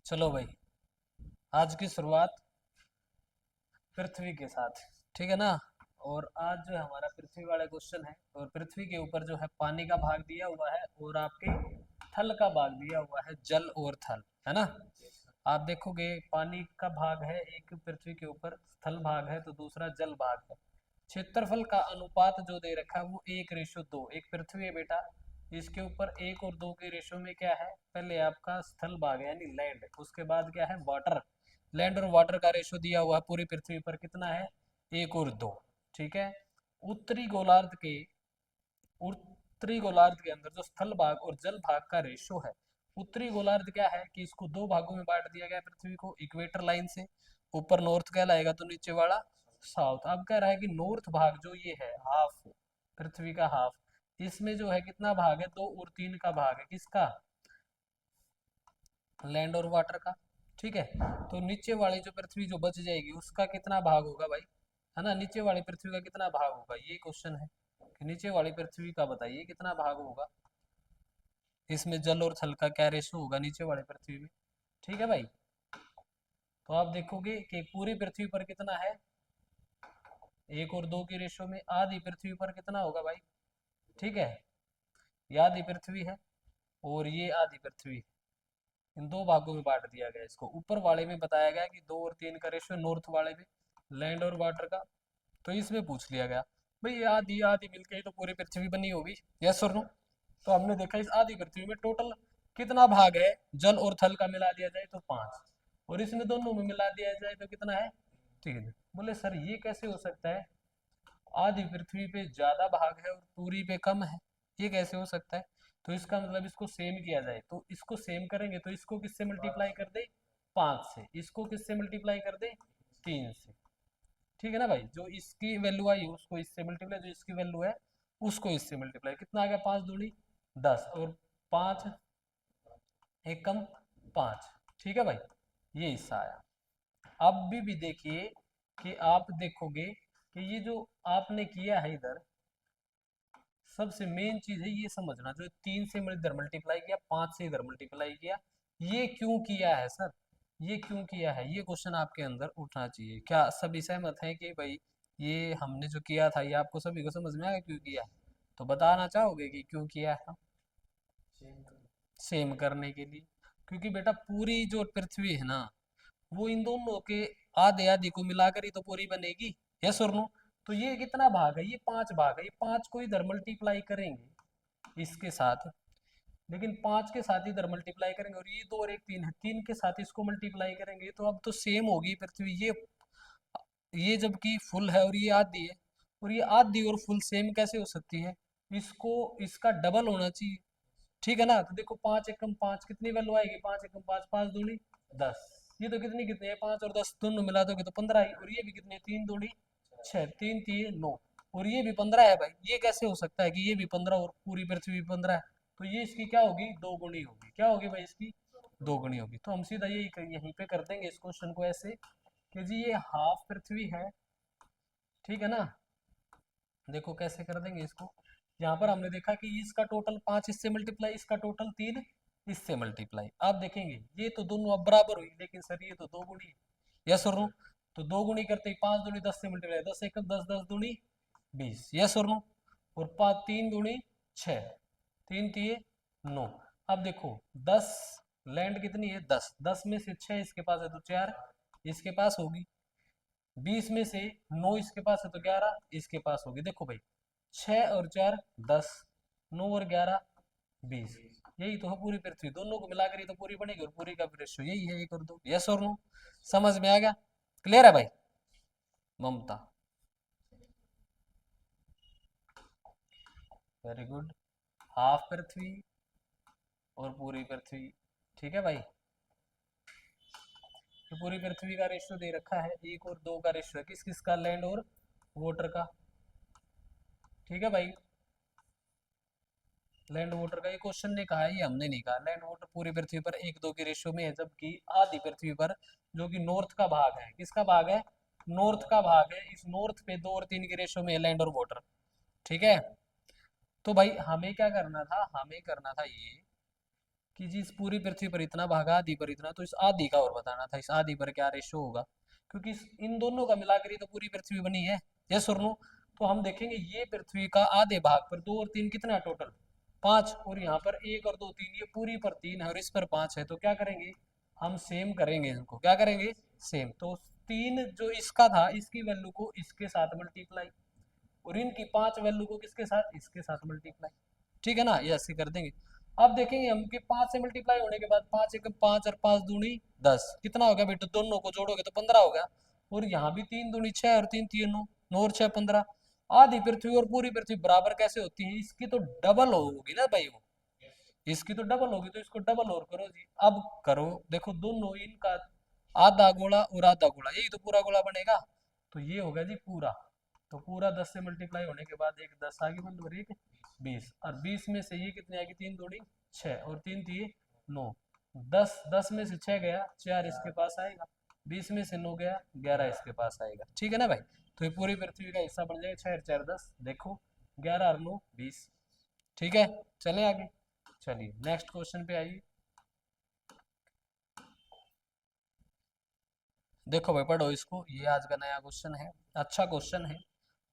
चलो भाई, आज की शुरुआत पृथ्वी के साथ, ठीक है ना। और आज जो है हमारा पृथ्वी वाला क्वेश्चन है, और पृथ्वी के ऊपर जो है पानी का भाग दिया हुआ है और आपके थल का भाग दिया हुआ है, जल और थल, है ना। आप देखोगे पानी का भाग है एक पृथ्वी के ऊपर, थल भाग है तो दूसरा जल भाग है। क्षेत्रफल का अनुपात जो दे रखा है वो 1:2। एक पृथ्वी है बेटा, इसके ऊपर 1 और 2 के रेशो में क्या है, पहले आपका स्थल भाग है यानी लैंड, उसके बाद क्या है वाटर। लैंड और वाटर का रेशो दिया हुआ है पूरी पृथ्वी पर कितना है, 1 और 2। ठीक है। उत्तरी गोलार्ध के उत्तरी गोलार्ध के अंदर जो स्थल भाग और जल भाग का रेशो है, उत्तरी गोलार्ध क्या है कि इसको दो भागों में बांट दिया गया है पृथ्वी को इक्वेटर लाइन से। ऊपर नॉर्थ कहलाएगा तो नीचे वाला साउथ। अब कह रहा है कि नॉर्थ भाग जो ये है हाफ, पृथ्वी का हाफ, इसमें जो है कितना भाग है, 2 और 3 का भाग है, किसका, लैंड और वाटर का। ठीक है। तो नीचे वाली जो पृथ्वी जो बच जाएगी उसका कितना भाग होगा भाई, है ना, नीचे वाली पृथ्वी का कितना भाग होगा, ये क्वेश्चन है कि नीचे वाली पृथ्वी का बताइए कितना भाग होगा, इसमें जल और थल का क्या रेशो होगा नीचे वाली पृथ्वी में। ठीक है भाई। तो आप देखोगे कि पूरी पृथ्वी पर कितना है, 1 और 2 की रेशो में आधी पृथ्वी पर कितना होगा भाई। ठीक है। ये आधी पृथ्वी है और ये आधी पृथ्वी, इन दो भागों में बांट दिया गया इसको। ऊपर वाले में बताया गया कि 2 और 3 का रेशियो, नॉर्थ वाले में लैंड और वाटर का। तो इसमें पूछ लिया गया भाई ये आधी आधी मिलके ही तो पूरी पृथ्वी बनी होगी, यस और नो। तो हमने देखा इस आधी पृथ्वी में टोटल कितना भाग है, जल और थल का मिला दिया जाए तो 5, और इसमें दोनों में मिला दिया जाए तो कितना है, 3। बोले सर ये कैसे हो सकता है, आधी पृथ्वी पे ज्यादा भाग है और पूरी पे कम है, ये कैसे हो सकता है। तो इसका मतलब इसको सेम किया जाए, तो इसको सेम करेंगे तो इसको किससे मल्टीप्लाई कर दे, 5 से, इसको किससे मल्टीप्लाई कर दे, 3 से। ठीक है ना भाई, जो इसकी वैल्यू आई उसको इससे मल्टीप्लाई, जो इसकी वैल्यू है उसको इससे मल्टीप्लाई, कितना आ गया, 5 दूनी 10 और 5 एकम 5। ठीक है भाई, ये हिस्सा आया। अब भी देखिए कि आप देखोगे कि ये जो आपने किया है इधर, सबसे मेन चीज है ये समझना, जो 3 से इधर मल्टीप्लाई किया, 5 से इधर मल्टीप्लाई किया, ये क्यों किया है सर, ये क्यों किया है, ये क्वेश्चन आपके अंदर उठना चाहिए। क्या सभी सहमत हैं कि भाई ये हमने जो किया था ये आपको सभी को समझ में आया क्यों किया है, तो बताना चाहोगे कि क्यों किया है। सेम करने के लिए, क्योंकि बेटा पूरी जो पृथ्वी है ना, वो इन दोनों के आधे आधे को मिलाकर ही तो पूरी बनेगी, यस और नो। तो ये कितना भाग है, ये 5 भाग है, ये 5 को इधर मल्टीप्लाई करेंगे इसके साथ, लेकिन 5 के साथ इधर मल्टीप्लाई करेंगे, और ये 2 और 1 3 है, 3 के साथ इसको मल्टीप्लाई करेंगे, तो अब तो सेम होगी पृथ्वी। ये जबकि फुल है और ये आधी है, और ये आधी और फुल सेम कैसे हो सकती है, इसको इसका डबल होना चाहिए। ठीक है ना। तो देखो 5 एकम 5 कितनी वैल्यू आएगी, 5 एकम 5, 5 दूनी 10, ये तो कितनी कितनी है, 5 और 10 दोनों मिला दोगे तो 15 आई, और ये भी कितनी है, 3 दूनी 6, 3 3 9, और ये भी 15 है भाई। ये कैसे हो सकता है कि ये भी 15 और पूरी पृथ्वी भी 15 है, तो ये इसकी क्या होगी, दोगुनी होगी। क्या होगी भाई, इसकी दोगुनी होगी। तो हम सीधा यही यहीं पे कर देंगे इस क्वेश्चन को ऐसे कि जी ये हाफ पृथ्वी है, ठीक है ना। देखो कैसे कर देंगे इसको, यहाँ पर हमने देखा कि इसका टोटल 5 इससे मल्टीप्लाई, इसका टोटल 3 इससे मल्टीप्लाई। आप देखेंगे ये तो दोनों अब बराबर हुई, लेकिन सर ये तो दो गुणी है, यस और नो। तो दो गुणी करते ही 5 दूनी 10 से मल्टीप्लाई, 10 एकम 10, 10 दूनी 20, यस और नो। और 3 दूनी 6, 3 3 9। अब देखो 10, लैंड कितनी है 10, 10 में से 6 इसके पास है तो 4 इसके पास होगी, 20 में से 9 इसके पास है तो 11 इसके पास होगी। देखो भाई 6 और 4 10, 9 और 11 20, यही तो है पूरी पृथ्वी, दोनों को मिलाकर ही तो पूरी बनेगी, और पूरी का रेशियो यही है 1 और 2, यस और नो। समझ में आ गया, क्लियर है भाई। ममता, वेरी गुड। हाफ पृथ्वी और पूरी पृथ्वी, ठीक है भाई। तो पूरी पृथ्वी का रेशियो दे रखा है, 1 और 2 का रेशियो है, किस किस का, लैंड और वाटर का। ठीक है भाई, लैंड वाटर का ये क्वेश्चन ने कहा है, ये हमने नहीं कहा। लैंड वाटर पूरी पृथ्वी पर 1 2 के रेशियो में है, जबकि आधी पृथ्वी पर जो कि नॉर्थ का भाग है, किसका भाग है, नॉर्थ का भाग है, इस नॉर्थ पे 2 और 3 के रेशियो में है लैंड और वाटर। ठीक है। तो भाई हमें क्या करना था, हमें करना था ये कि जी इस पूरी पृथ्वी पर इतना भागा, आधी पर इतना, तो इस आधी का और बताना था, इस आधी पर क्या रेशो होगा, क्योंकि इन दोनों का मिलाकर ही तो पूरी पृथ्वी बनी है। यस और नो? तो हम देखेंगे ये पृथ्वी का आधे भाग पर 2 और 3 कितना है टोटल, 5, और यहाँ पर 1 और 2 3, ये पूरी पर 3 है और इस पर 5 है, तो क्या करेंगे हम सेम करेंगे इनको, क्या करेंगे सेम। तो 3 जो इसका था इसकी वैल्यू को इसके साथ मल्टीप्लाई, और इनकी 5 वैल्यू को किसके साथ, इसके साथ मल्टीप्लाई। ठीक है ना, ये ऐसे कर देंगे। अब देखेंगे हम कि 5 से मल्टीप्लाई होने के बाद 5 एक 5 और 5 दूनी 10, कितना हो गया बेटा, दोनों को जोड़ोगे तो 15 हो गया। और यहाँ भी 3 दूनी 6 और 3 3 9, 9 और 6 15। आधी पृथ्वी और पूरी पृथ्वी बराबर कैसे होती है, इसकी तो डबल होगी ना भाई, वो इसकी तो डबल होगी, तो इसको डबल और करो जी। अब करो, देखो दोनों इनका आधा गोला और आधा गोला, यही तो पूरा गोला बनेगा, तो ये हो गया जी पूरा। तो पूरा 10 से मल्टीप्लाई होने के बाद एक 10 आ गई बंद, और एक 20, और 20 में से ये कितनी आएगी, 3 दूनी 6 और 3 थी 9, 10, 10 में से 6 गया, 4 इसके पास आएगा, 20 में से 9 गया, 11 इसके पास आएगा। ठीक है ना भाई, तो ये पूरी पृथ्वी का हिस्सा बन जाएगा, 6 और 4 10, देखो 11 और 9 20। ठीक है, चलें आगे। चलिए नेक्स्ट क्वेश्चन पे आइए। देखो भाई पढ़ो इसको, ये आज का नया क्वेश्चन है, अच्छा क्वेश्चन है,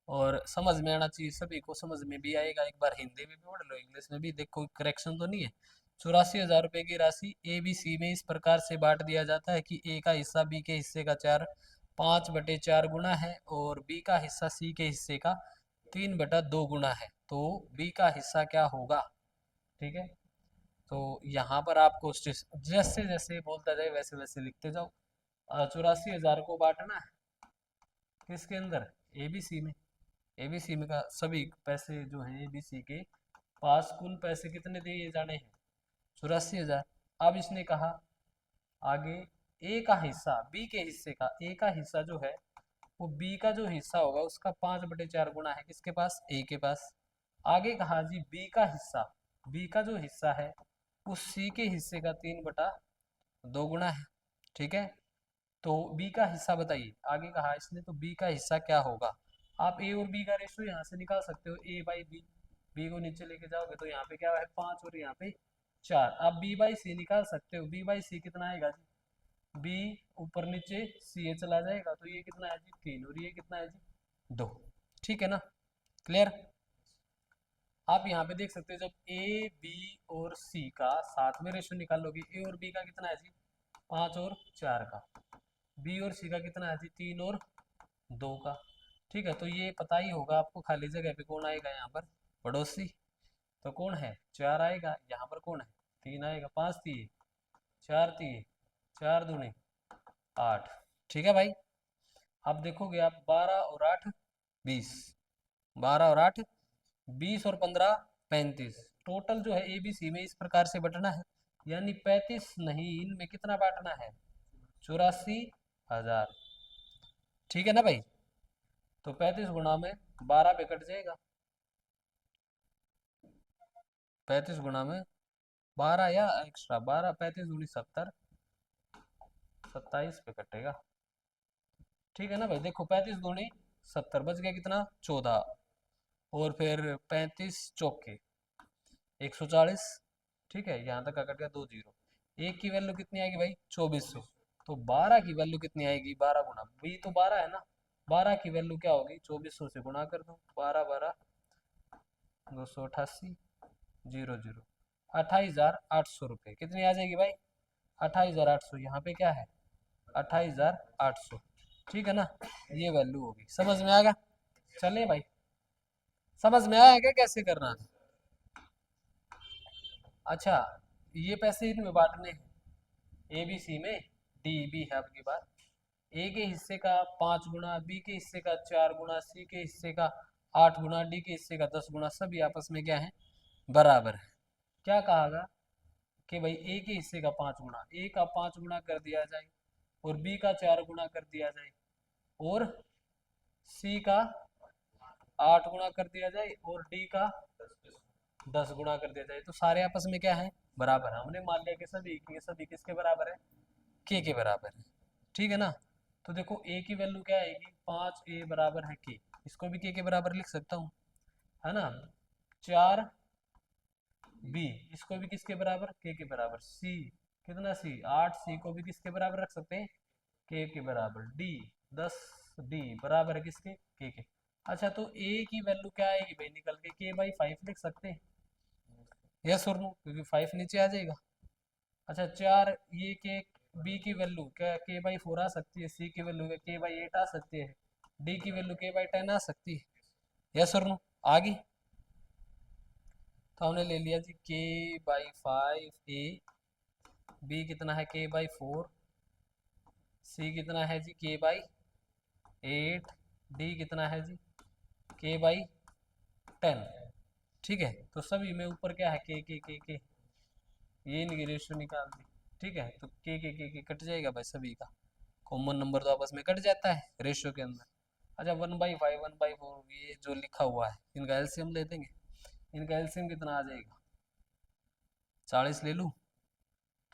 और समझ में आना चाहिए, सभी को समझ में भी आएगा। एक बार हिंदी में भी पढ़ लो, इंग्लिश में भी, देखो करेक्शन तो नहीं है। 84,000 रुपए की राशि ए बी सी में इस प्रकार से बांट दिया जाता है कि ए का हिस्सा बी के हिस्से का 5/4 गुना है, और बी का हिस्सा सी के हिस्से का 3/2 गुना है, तो बी का हिस्सा क्या होगा। ठीक है, तो यहाँ पर आपको जैसे जैसे बोलता जाए वैसे वैसे लिखते जाओ। 84,000 को बांटना है किसके अंदर, एबीसी में। एबीसी में का सभी पैसे जो हैं एबीसी के पास, कुल पैसे कितने दिए जाने हैं, 84,000। अब इसने कहा आगे ए का हिस्सा बी के हिस्से का, ए का हिस्सा जो है वो बी का जो हिस्सा होगा उसका 5/4 गुना है, किसके पास, ए के पास। आगे कहा जी बी का हिस्सा, बी का जो हिस्सा है उस सी के हिस्से का 3/2 गुना है। ठीक है, तो बी का हिस्सा बताइए, आगे कहा इसने, तो बी का हिस्सा क्या होगा। आप ए और बी का रेशियो यहाँ से निकाल सकते हो, ए बाई बी, बी को नीचे लेके जाओगे तो यहाँ पे क्या है 5 और यहाँ पे 4। आप बी बाई सी निकाल सकते हो, बी बाई सी कितना आएगा जी, बी ऊपर नीचे सी ए चला जाएगा, तो ये कितना है जी 3, और ये कितना है जी 2। ठीक है ना, क्लियर। आप यहाँ पे देख सकते हो जब ए बी और सी का साथ में रेशियो निकालोगे, ए और बी का कितना है जी 5 और 4 का, बी और सी का कितना है जी 3 और 2 का। ठीक है, तो ये पता ही होगा आपको खाली जगह पे कौन आएगा यहाँ पर, पड़ोसी, तो कौन है 4 आएगा, यहाँ पर कौन है 3 आएगा, 5 दिए 4 दिए 4 दूने 8। ठीक है भाई, अब देखोगे आप 12 और 8 20, 12 और 8 20 और 15 35, टोटल जो है ए बी सी में इस प्रकार से बटना है, यानी 35 नहीं, इनमें कितना बांटना है 84,000। ठीक है ना भाई, तो 35 गुणा में 12 पे कट जाएगा, 35 गुणा में 12 या एक्स्ट्रा 12, 35 दूनी 70, 27 पे कटेगा। ठीक है ना भाई, देखो 35 दूनी 70, बच गया कितना 14, और फिर 35 चौके 140। ठीक है, यहाँ तक का कट गया 2 जीरो। एक की वैल्यू कितनी आएगी भाई 2400, तो 12 की वैल्यू कितनी आएगी, 12 गुना बी तो 12 है ना, 12 की वैल्यू क्या होगी 2400 से गुणा कर दो, 12 12 288 जीरो जीरो, 28,800 रुपये कितनी आ जाएगी भाई, 28,800, यहाँ पे क्या है 28,800। ठीक है ना, ये वैल्यू होगी, समझ में आएगा। चले भाई, समझ में आया क्या कैसे करना है। अच्छा, ये पैसे इनमें बांटने हैं, ए बी सी में, डी बी है आपकी बात, ए के हिस्से का 5 गुना, बी के हिस्से का 4 गुना, सी के हिस्से का 8 गुना, डी के हिस्से का 10 गुना, सभी आपस में क्या है बराबर है। क्या कहा कि भाई ए के हिस्से का 5 गुना, ए का 5 गुना कर दिया जाए, और बी का 4 गुना कर दिया जाए, और सी का 8 गुना कर दिया जाए, और डी का 10 गुना कर दिया जाए, तो सारे आपस में क्या है बराबर। हमने मान लिया कि सभी के सभी किसके बराबर है, के बराबर है। ठीक है ना, तो देखो ए की वैल्यू क्या आएगी 5, ए बराबर है के, इसको भी के बराबर लिख सकता हूँ, है ना। 4 बी, इसको भी किसके बराबर, के बराबर। सी, कितना सी, 8, सी को भी किसके बराबर रख सकते हैं, के बराबर। डी, 10, डी बराबर है किसके, के। अच्छा तो ए की वैल्यू क्या आएगी भाई निकल के बाई 5 लिख सकते हैं, यस और नो, क्योंकि 5 नीचे आ जाएगा। अच्छा 4, ये के, बी की वैल्यू क्या के बाई 4 आ सकती है, सी की वैल्यू के बाई 8 आ सकती है, डी की वैल्यू के बाई 10 आ सकती है, यस और नो, आ गई। तो हमने ले लिया जी के बाई 5 ए, बी कितना है के बाई 4, सी कितना है जी के बाई 8, डी कितना है जी के बाई 10। ठीक है, तो सभी में ऊपर क्या है के, ये इनकी रेशियो निकाल दी। ठीक है, तो के कट जाएगा भाई, सभी का कॉमन नंबर तो आपस में कट जाता है रेशियो के अंदर। अच्छा 1/5 1/4 ये जो लिखा हुआ है इनका एलसीएम ले देंगे, इनका एलसीएम कितना आ जाएगा, 40 ले लूँ,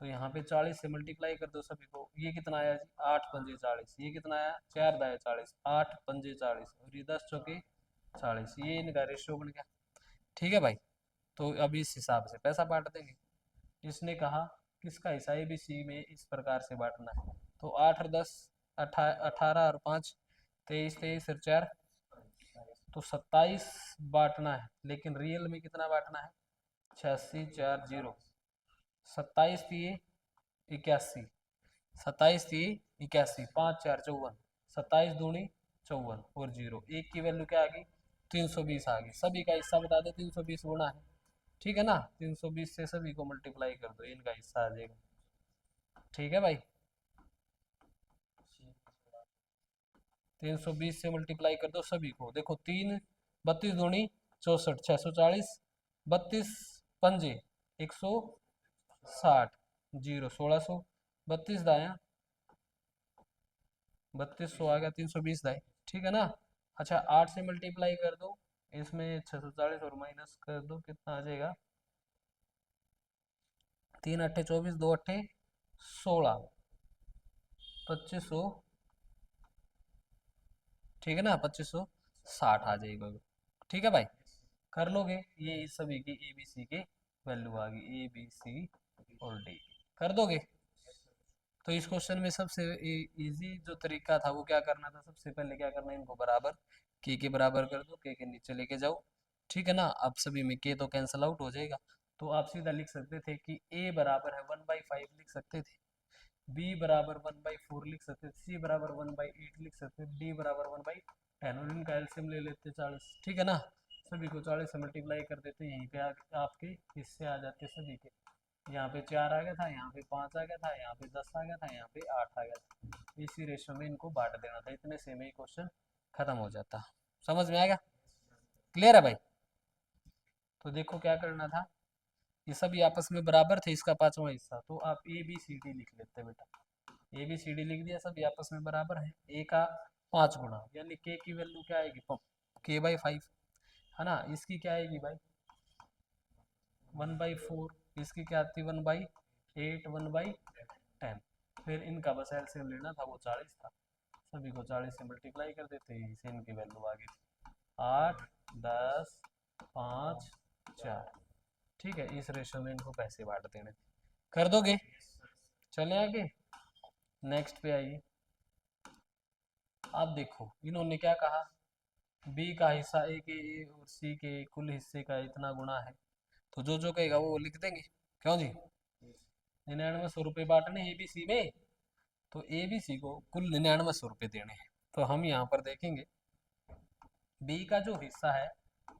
तो यहाँ पे 40 से मल्टीप्लाई कर दो सभी को, ये कितना आया जी 8 पंजे 40, ये कितना आया 4 दाए 40, 8 पंजे 40 और ये 10 चौके 40, ये इनका रेशियो बन गया। ठीक है भाई, तो अब इस हिसाब से पैसा बांट देंगे। इसने कहा किसका हिस्सा ए बी सी में इस प्रकार से बांटना है, तो 8 और 10, 18 और 5 23, 23 और 4 तो 27 बांटना है, लेकिन रियल में कितना बांटना है, 86 4 0, 27 दिए 81, 27 दिए 81, 5 4 54, 27 दूनी 54 और 0, एक की वैल्यू क्या आ गई 320 आ गई। सभी का हिस्सा बता दो, 320 गुना है, ठीक है ना, 320 से सभी को मल्टीप्लाई कर दो, इनका हिस्सा आ जाएगा। ठीक है भाई, 320 से मल्टीप्लाई कर दो सभी को, देखो 3 32 दूनी 64, 640, 32 पंजे 160, 0 1600, 32 दाया 3200 आ गया, 320 दाए, ठीक है ना। अच्छा 8 से मल्टीप्लाई कर दो, इसमें 640 और माइनस कर दो, कितना आ जाएगा, 3 अट्ठे 24, 2 अट्ठे 16, 2500, ठीक है ना, 2560 आ जाएगा। ठीक है भाई, कर लोगे, ये इस सभी की ए बी सी के वैल्यू आ गई, ए बी सी और डी, कर दोगे। तो इस क्वेश्चन में सबसे इजी जो तरीका था वो क्या करना था, सबसे पहले क्या करना है, इनको बराबर के बराबर कर दो, के नीचे लेके जाओ। ठीक है ना, अब सभी में के तो कैंसिल आउट हो जाएगा, तो आप सीधा लिख सकते थे कि ए बराबर है 1/5 लिख सकते थे, बी बराबर 1/4 लिख सकते थे, सी बराबर 1/8 लिख सकते थे, डी बराबर 1/10, और इनका एलसीएम ले लेते 40। ठीक है ना, सभी को 40 से मल्टीप्लाई कर देते, यहीं पे आपके हिस्से आ जाते सभी के, यहाँ पे 4 आ गया था, यहाँ पे 5 आ गया था, यहाँ पे 10 आ गया था, यहाँ पे 8 आ गया था, इसी रेशियो में इनको बांट देना था, इतने से में ही क्वेश्चन खत्म हो जाता। समझ में आएगा, क्लियर है भाई। तो देखो क्या करना था, ये सभी आपस में बराबर थे, इसका पांचवा हिस्सा, तो आप ए बी सी डी लिख लेते बेटा, ए बी सी डी लिख दिया, सभी आपस में बराबर है, ए का 5 गुना, यानी के की वैल्यू क्या आएगी, के/5, है ना, इसकी क्या आएगी भाई 1/4, इसकी क्या आती 1/8, 1/10, फिर इनका बस एलसीएम लेना था, वो 40 था, सभी को 40 से मल्टीप्लाई कर देते, इसे इनकी वैल्यू आ गई 8 10 5 4। ठीक है, इस रेशो में इनको पैसे बांट देने, कर दोगे। चले आगे, नेक्स्ट पे आइए। अब देखो इन्होंने क्या कहा, बी का हिस्सा ए के और सी के कुल हिस्से का इतना गुना है, तो जो जो कहेगा वो लिख देंगे, क्यों जी, 9900 रुपये बांटने ए बी सी में, तो ए बी सी को कुल 9900 रुपये देने हैं, तो हम यहाँ पर देखेंगे बी का जो हिस्सा है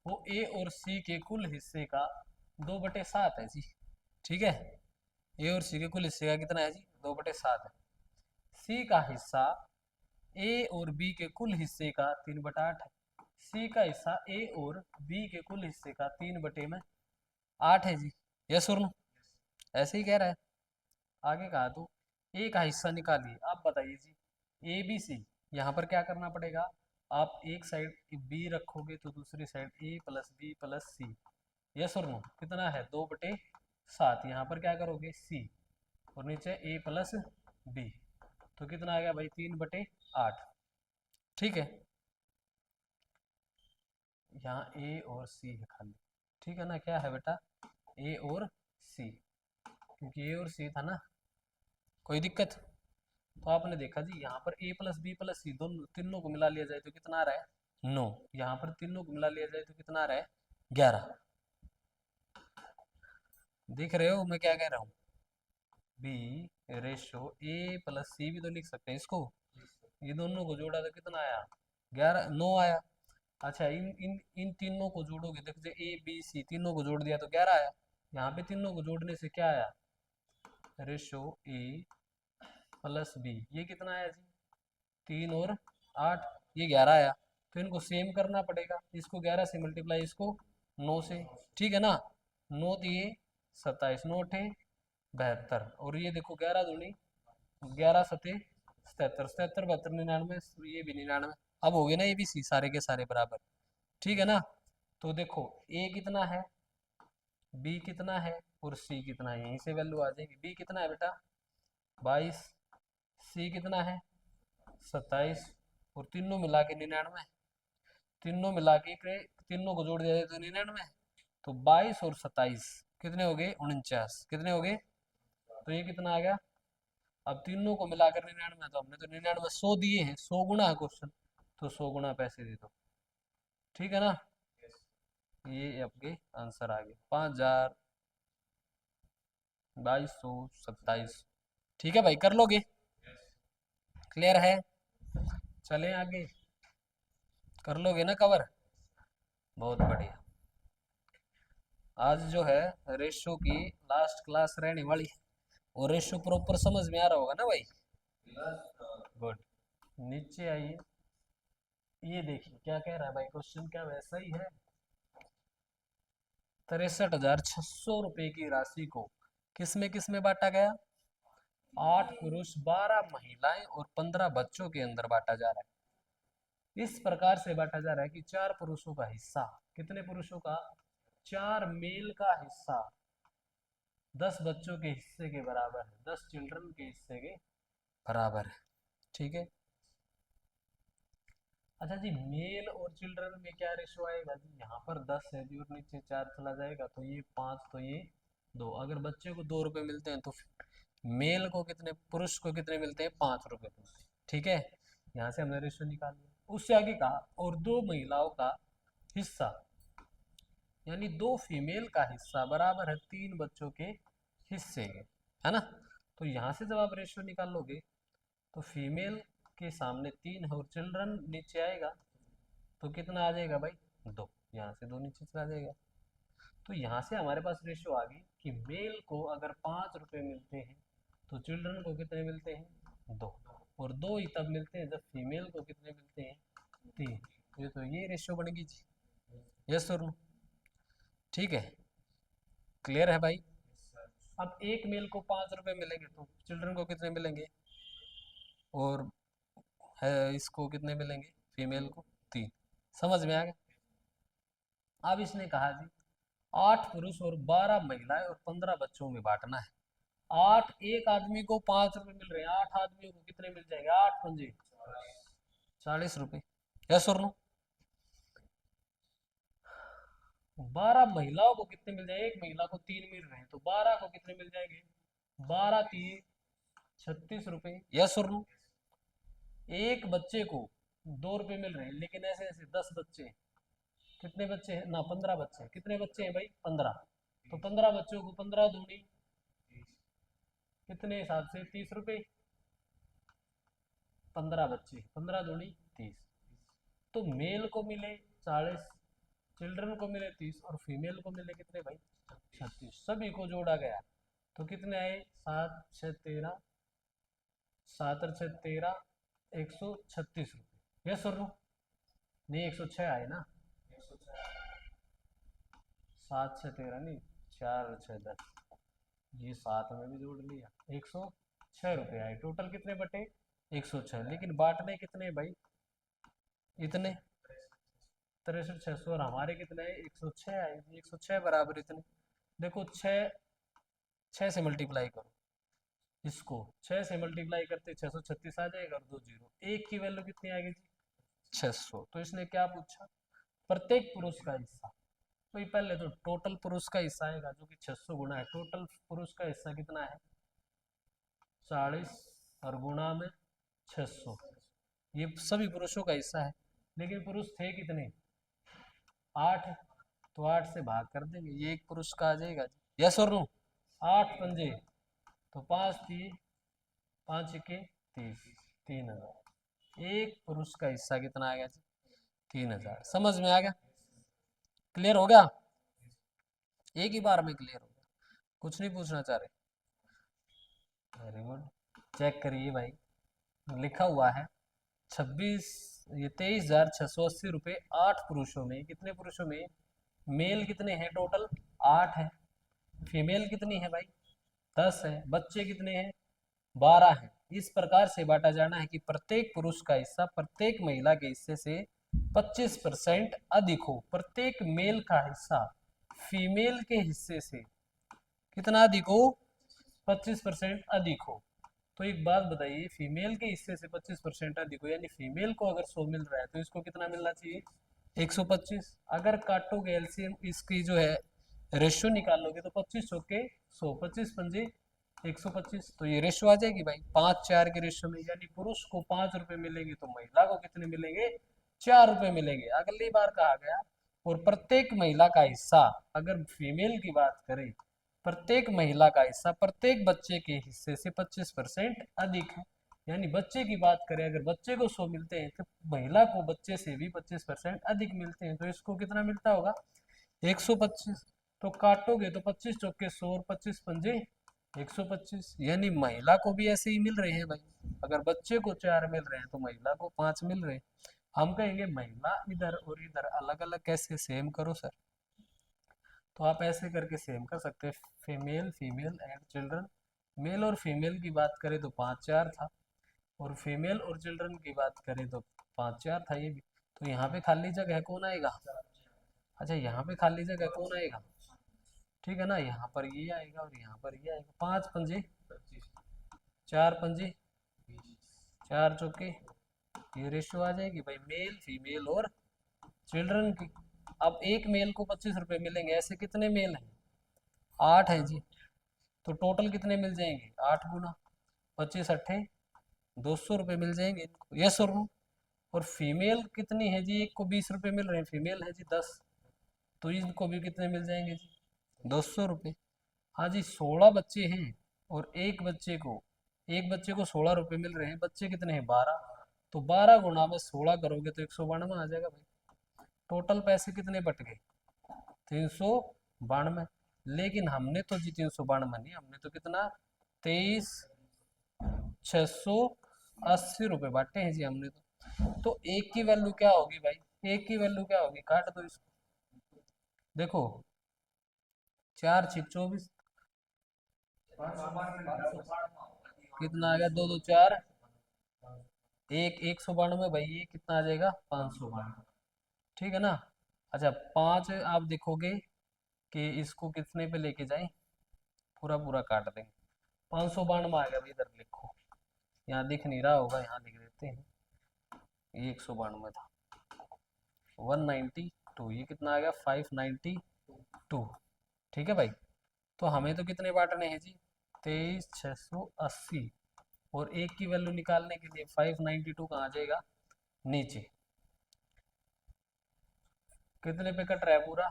वो ए और सी के कुल हिस्से का 2/7 है जी। ठीक है, ए और सी के कुल हिस्से का कितना है जी 2/7 है। सी का हिस्सा ए और बी के कुल हिस्से का 3/8 है, सी का हिस्सा ए और बी के कुल हिस्से का 3/8 है जी, यस और नो, ऐसे ही कह रहा है। आगे कहा तो ए का हिस्सा निकालिए, आप बताइए जी ए बी सी, यहाँ पर क्या करना पड़ेगा, आप एक साइड बी रखोगे तो दूसरी साइड ए प्लस बी प्लस सी, यस और नो, कितना है 2/7, यहाँ पर क्या करोगे सी और नीचे ए प्लस बी, तो कितना आ गया भाई 3/8। ठीक है, यहाँ ए और सी है खाली, ठीक है ना, क्या है बेटा ए और सी, क्योंकि ए और सी था ना। कोई दिक्कत? तो आपने देखा जी यहाँ पर ए प्लस बी प्लस सी दोनों तीनों को मिला लिया जाए तो कितना आ रहा है 9। यहाँ पर तीनों को मिला लिया जाए तो कितना आ रहा है 11। दिख रहे हो मैं क्या कह रहा हूँ? बी रेशो ए प्लस सी भी तो लिख सकते हैं इसको। ये दोनों को जोड़ा तो कितना आया 11 9 आया। अच्छा इन इन इन तीनों को जोड़ोगे, देखो ए बी सी तीनों को जोड़ दिया तो 11 आया। यहाँ पे तीनों को जोड़ने से क्या आया रेशो ए प्लस बी, ये कितना आया जी 3 और 8, ये 11 आया। तो इनको सेम करना पड़ेगा, इसको 11 से मल्टीप्लाई इसको 9 से, ठीक है ना। 9 दिए 27, 9 अठे 72, और ये देखो 11 दूनी 11 सते 77, 77 72 99, ये भी 99। अब हो गए ना ये भी सी सारे के सारे बराबर, ठीक है ना। तो देखो ए कितना है, बी कितना है और सी कितना है, यहीं से वैल्यू आ जाएगी। बी कितना है बेटा 22, सी कितना है 27, और तीनों मिला के 99। तीनों मिला के तीनों को जोड़ दिया जाए तो 99। तो 22 और 27 कितने हो गए 49, कितने हो गए? तो ये कितना आ गया? अब तीनों को मिलाकर 99, तो हमने तो 99 100 दिए हैं, 100 गुना है क्वेश्चन, तो 100 गुना पैसे दे दो, ठीक है ना। ये आपके आंसर आ गए 5227। ठीक है भाई कर लोगे? क्लियर है? चलें आगे, कर लोगे ना कवर? बहुत बढ़िया। आज जो है रेशो की लास्ट क्लास रहने वाली है, और रेशो प्रॉपर समझ में आ रहा होगा ना भाई? गुड। नीचे आइए, ये देखिए क्या कह रहा है भाई, क्वेश्चन क्या वैसा ही है। 63,600 रुपए की राशि को किस में बांटा गया? 8 पुरुष 12 महिलाएं और 15 बच्चों के अंदर बांटा जा रहा है। इस प्रकार से बांटा जा रहा है कि 4 पुरुषों का हिस्सा, कितने पुरुषों का? 4 मेल का हिस्सा 10 बच्चों के हिस्से के बराबर है, 10 चिल्ड्रन के हिस्से के बराबर है, ठीक है। अच्छा जी मेल और चिल्ड्रन में क्या रेशो आएगा जी? यहाँ पर 10 है जी और नीचे 4 चला जाएगा, तो ये 5, तो ये 2। अगर बच्चे को 2 रुपए मिलते हैं तो मेल को कितने, पुरुष को कितने मिलते हैं? 5 रुपए मिलते हैं, ठीक है। यहाँ से हमने रेशो निकाल लिया। उससे आगे कहा और 2 महिलाओं का हिस्सा, यानी 2 फीमेल का हिस्सा बराबर है 3 बच्चों के हिस्से के, है ना। तो यहाँ से जब आप रेशो निकालोगे तो फीमेल के सामने 3 है और चिल्ड्रन नीचे आएगा, तो कितना आ जाएगा भाई 2, यहाँ से 2 नीचे चला जाएगा। तो यहाँ से हमारे पास रेशो आ गई कि मेल को अगर 5 रुपए मिलते हैं तो चिल्ड्रन को कितने मिलते हैं 2, और 2 ही तब मिलते हैं जब फीमेल को कितने मिलते हैं 3। तो ये रेशो बन गई जी, यस और नो? ठीक है, क्लियर है भाई? अब एक मेल को 5 रुपए मिलेंगे तो चिल्ड्रन को कितने मिलेंगे, और है इसको कितने मिलेंगे फीमेल को 3। समझ में आ गया? अब इसने कहा जी 8 पुरुष और 12 महिलाएं और 15 बच्चों में बांटना है। 8 एक आदमी को 5 रुपए मिल रहे हैं, 8 आदमियों को कितने मिल जाएंगे? 8 पंजे 40 रुपए, यस और नो? 12 महिलाओं को कितने मिल जाएंगे? एक महिला को 3 मिल रहे हैं, तो 12 को कितने मिल जाएंगे? 12 3 36 रुपए, यस और नो? एक बच्चे को 2 रुपए मिल रहे हैं, लेकिन ऐसे ऐसे 10 बच्चे, कितने बच्चे हैं ना 15 बच्चे हैं, कितने बच्चे हैं भाई 15। तो 15 बच्चों को 15 दूनी कितने हिसाब से 30 रुपए, 15 बच्चे 15 दूनी 30। तो मेल को मिले 40, चिल्ड्रन को मिले 30 और फीमेल को मिले कितने भाई 36। सभी को जोड़ा गया तो कितने आए 7 6 13, 7 और 6 13, 136 रुपये, यस और नो? नहीं 106 आए ना, 7 6 13 नहीं, 4 और 6 10, ये 7 में भी जोड़ लिया, 106 रुपये आए। टोटल कितने बटे 106, लेकिन बांटने कितने भाई इतने 63,600, और हमारे कितने आए 106 आए, 106 बराबर इतने। देखो 6 6 से मल्टीप्लाई करो, इसको 6 से मल्टीप्लाई करते 636 आ जाएगा, और 2 जीरो, एक की वैल्यू कितनी आ गई जी 600। तो इसने क्या पूछा? प्रत्येक पुरुष का हिस्सा, भाई पहले तो टोटल पुरुष का हिस्सा आएगा जो कि 600 गुना है। टोटल पुरुष का हिस्सा कितना है? 40 और गुणा में 600। ये सभी पुरुषों का हिस्सा है, लेकिन पुरुष थे कितने? 8। तो 8 से भाग कर देंगे, ये एक पुरुष का आ जाएगा जी। यस और नो? 8 पंजे तो 5 दिए, 5 के 30, 3000। एक पुरुष का हिस्सा कितना आ गया जी? 3000। समझ में आ गया? क्लियर हो गया? एक ही बार में क्लियर हो गया, कुछ नहीं पूछना चाह रहे? Very good. चेक करिए भाई, लिखा हुआ है 26, ये 23,680 रुपये 8 पुरुषों में। कितने पुरुषों में? मेल कितने हैं टोटल? 8 है। फीमेल कितनी है भाई? 10 है। बच्चे कितने हैं? 12 है। इस प्रकार से बांटा जाना है कि प्रत्येक पुरुष का हिस्सा प्रत्येक महिला के हिस्से से 25% अधिक हो। प्रत्येक मेल का हिस्सा फीमेल के हिस्से से कितना अधिक हो? 25% अधिक हो। तो एक बात बताइए, फीमेल के हिस्से से 25% अधिक हो, यानी फीमेल को अगर 100 मिल रहा है तो इसको कितना मिलना चाहिए? 125। अगर काटोगे एलसीएम, इसकी जो है रेशियो निकालोगे तो 25 चौके 100, 25 पंजे 125। तो ये रेशियो आ जाएगी भाई 5-4 के रेशियो में, यानी पुरुष को 5 रुपए मिलेंगे तो महिला को कितने मिलेंगे? 4 रुपए मिलेंगे। अगली बार कहा गया और प्रत्येक महिला का हिस्सा, अगर फीमेल की बात करें, प्रत्येक महिला का हिस्सा प्रत्येक बच्चे के हिस्से से 25% अधिक है। यानी बच्चे की बात करें, अगर बच्चे को 100 मिलते हैं तो महिला को बच्चे से भी 25% अधिक मिलते हैं। तो इसको कितना मिलता होगा? 125। तो काटोगे तो 25 चौके 100 और 25 पंजे 125, यानी महिला को भी ऐसे ही मिल रहे हैं भाई। अगर बच्चे को 4 मिल रहे हैं तो महिला को 5 मिल रहे हैं। हम कहेंगे महिला इधर और इधर अलग अलग कैसे? सेम करो सर। तो आप ऐसे करके सेम कर सकते हैं, female, female and children. Male और फीमेल की बात करें तो 5-4 था, और फीमेल और चिल्ड्रन की बात करें तो 5-4 था ये भी। तो यहाँ पे खाली जगह कौन आएगा? अच्छा, यहाँ पे खाली जगह कौन आएगा? ठीक है ना, यहाँ पर ये आएगा और यहाँ पर ये आएगा। 5 पंजे 4 पंजे 4 चौके, ये रेशियो आ जाएगी भाई मेल, फीमेल और चिल्ड्रन की। अब एक मेल को 25 रुपए मिलेंगे, ऐसे कितने मेल हैं? 8 है जी। तो टोटल कितने मिल जाएंगे? 8 गुना 25 अट्ठे 200 रुपये मिल जाएंगे इनको। यस और नो? और फीमेल कितनी है जी? एक को 20 रुपये मिल रहे हैं, फीमेल है जी 10। तो इनको भी कितने मिल जाएंगे जी? 200 रुपये। हाँ जी, 16 बच्चे हैं और एक बच्चे को 16 रुपये मिल रहे हैं। बच्चे कितने हैं? 12। तो 12 गुणा में 16 करोगे तो 192 आ जाएगा भाई। टोटल पैसे कितने बट गए? 392। लेकिन हमने तो जी 392 नहीं, हमने तो कितना? 23,680 रुपये बांटे हैं जी हमने तो एक की वैल्यू क्या होगी भाई? एक की वैल्यू क्या होगी? काट दो इसको, देखो 4 6 24, कितना आ गया? 2 2 4, एक 192 भाई, ये कितना आ जाएगा? 592। ठीक है ना? अच्छा, 5 आप देखोगे कि इसको कितने पे लेके जाए, पूरा पूरा काट देंगे। 592 आ गया भाई, इधर लिखो, यहाँ दिख नहीं रहा होगा, यहाँ लिख देते हैं। ये 192 था, 192, ये कितना आ गया? 592। ठीक है भाई। तो हमें तो कितने बांटने हैं जी? 23,680। और एक की वैल्यू निकालने के लिए 592 कहाँ आ जाएगा? नीचे। कितने पे कट रहा है पूरा?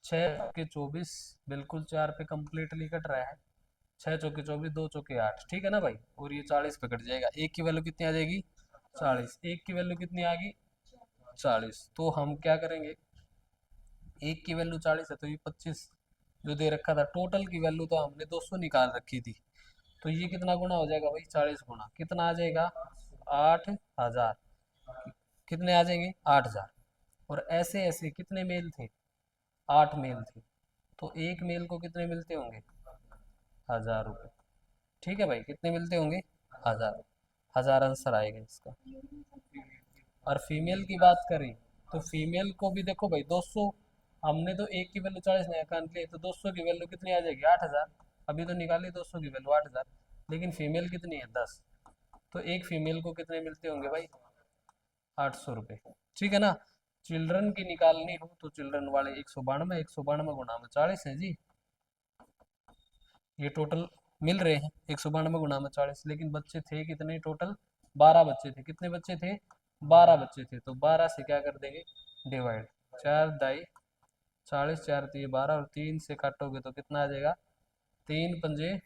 6 के 24, बिल्कुल 4 पे कंप्लीटली कट रहा है। 6 चौके 24, 2 चौके 8, ठीक है ना भाई? और ये 40 पे कट जाएगा। एक की वैल्यू कितनी आ जाएगी? 40। एक की वैल्यू कितनी आ गई? 40। तो हम क्या करेंगे, एक की वैल्यू 40 है तो ये 25 जो दे रखा था, टोटल की वैल्यू तो हमने 200 निकाल रखी थी। तो ये कितना गुना हो जाएगा भाई? 40 गुना कितना आ जाएगा? 8,000। कितने आ जाएंगे? 8,000। और ऐसे ऐसे कितने मेल थे? 8 मेल थे। तो एक मेल को कितने मिलते होंगे? 1,000 रुपये। ठीक है भाई, कितने मिलते होंगे? 1,000। 1,000 आंसर आएगा इसका। और फीमेल की बात करें तो फीमेल को भी देखो भाई 200, हमने तो एक की वैल्यू 40 निकाल ली, तो 200 की वैल्यू कितनी आ जाएगी? 8,000। अभी तो निकाली 200 की वैल्यू 8,000, लेकिन फीमेल कितनी है? 10। तो एक फीमेल को कितने मिलते होंगे भाई? 800 रुपये। ठीक है ना? चिल्ड्रन की निकालनी हो तो चिल्ड्रन वाले 192, 192 गुणा में 40 है जी। ये टोटल मिल रहे हैं 192 गुणा में 40, लेकिन बच्चे थे कितने टोटल? 12 बच्चे थे। कितने बच्चे थे? 12 बच्चे थे। तो 12 से क्या कर देंगे? डिवाइड। 4 दाई 40, 4 3 12 और 3 से काटोगे तो कितना आ जाएगा? 3 पंजे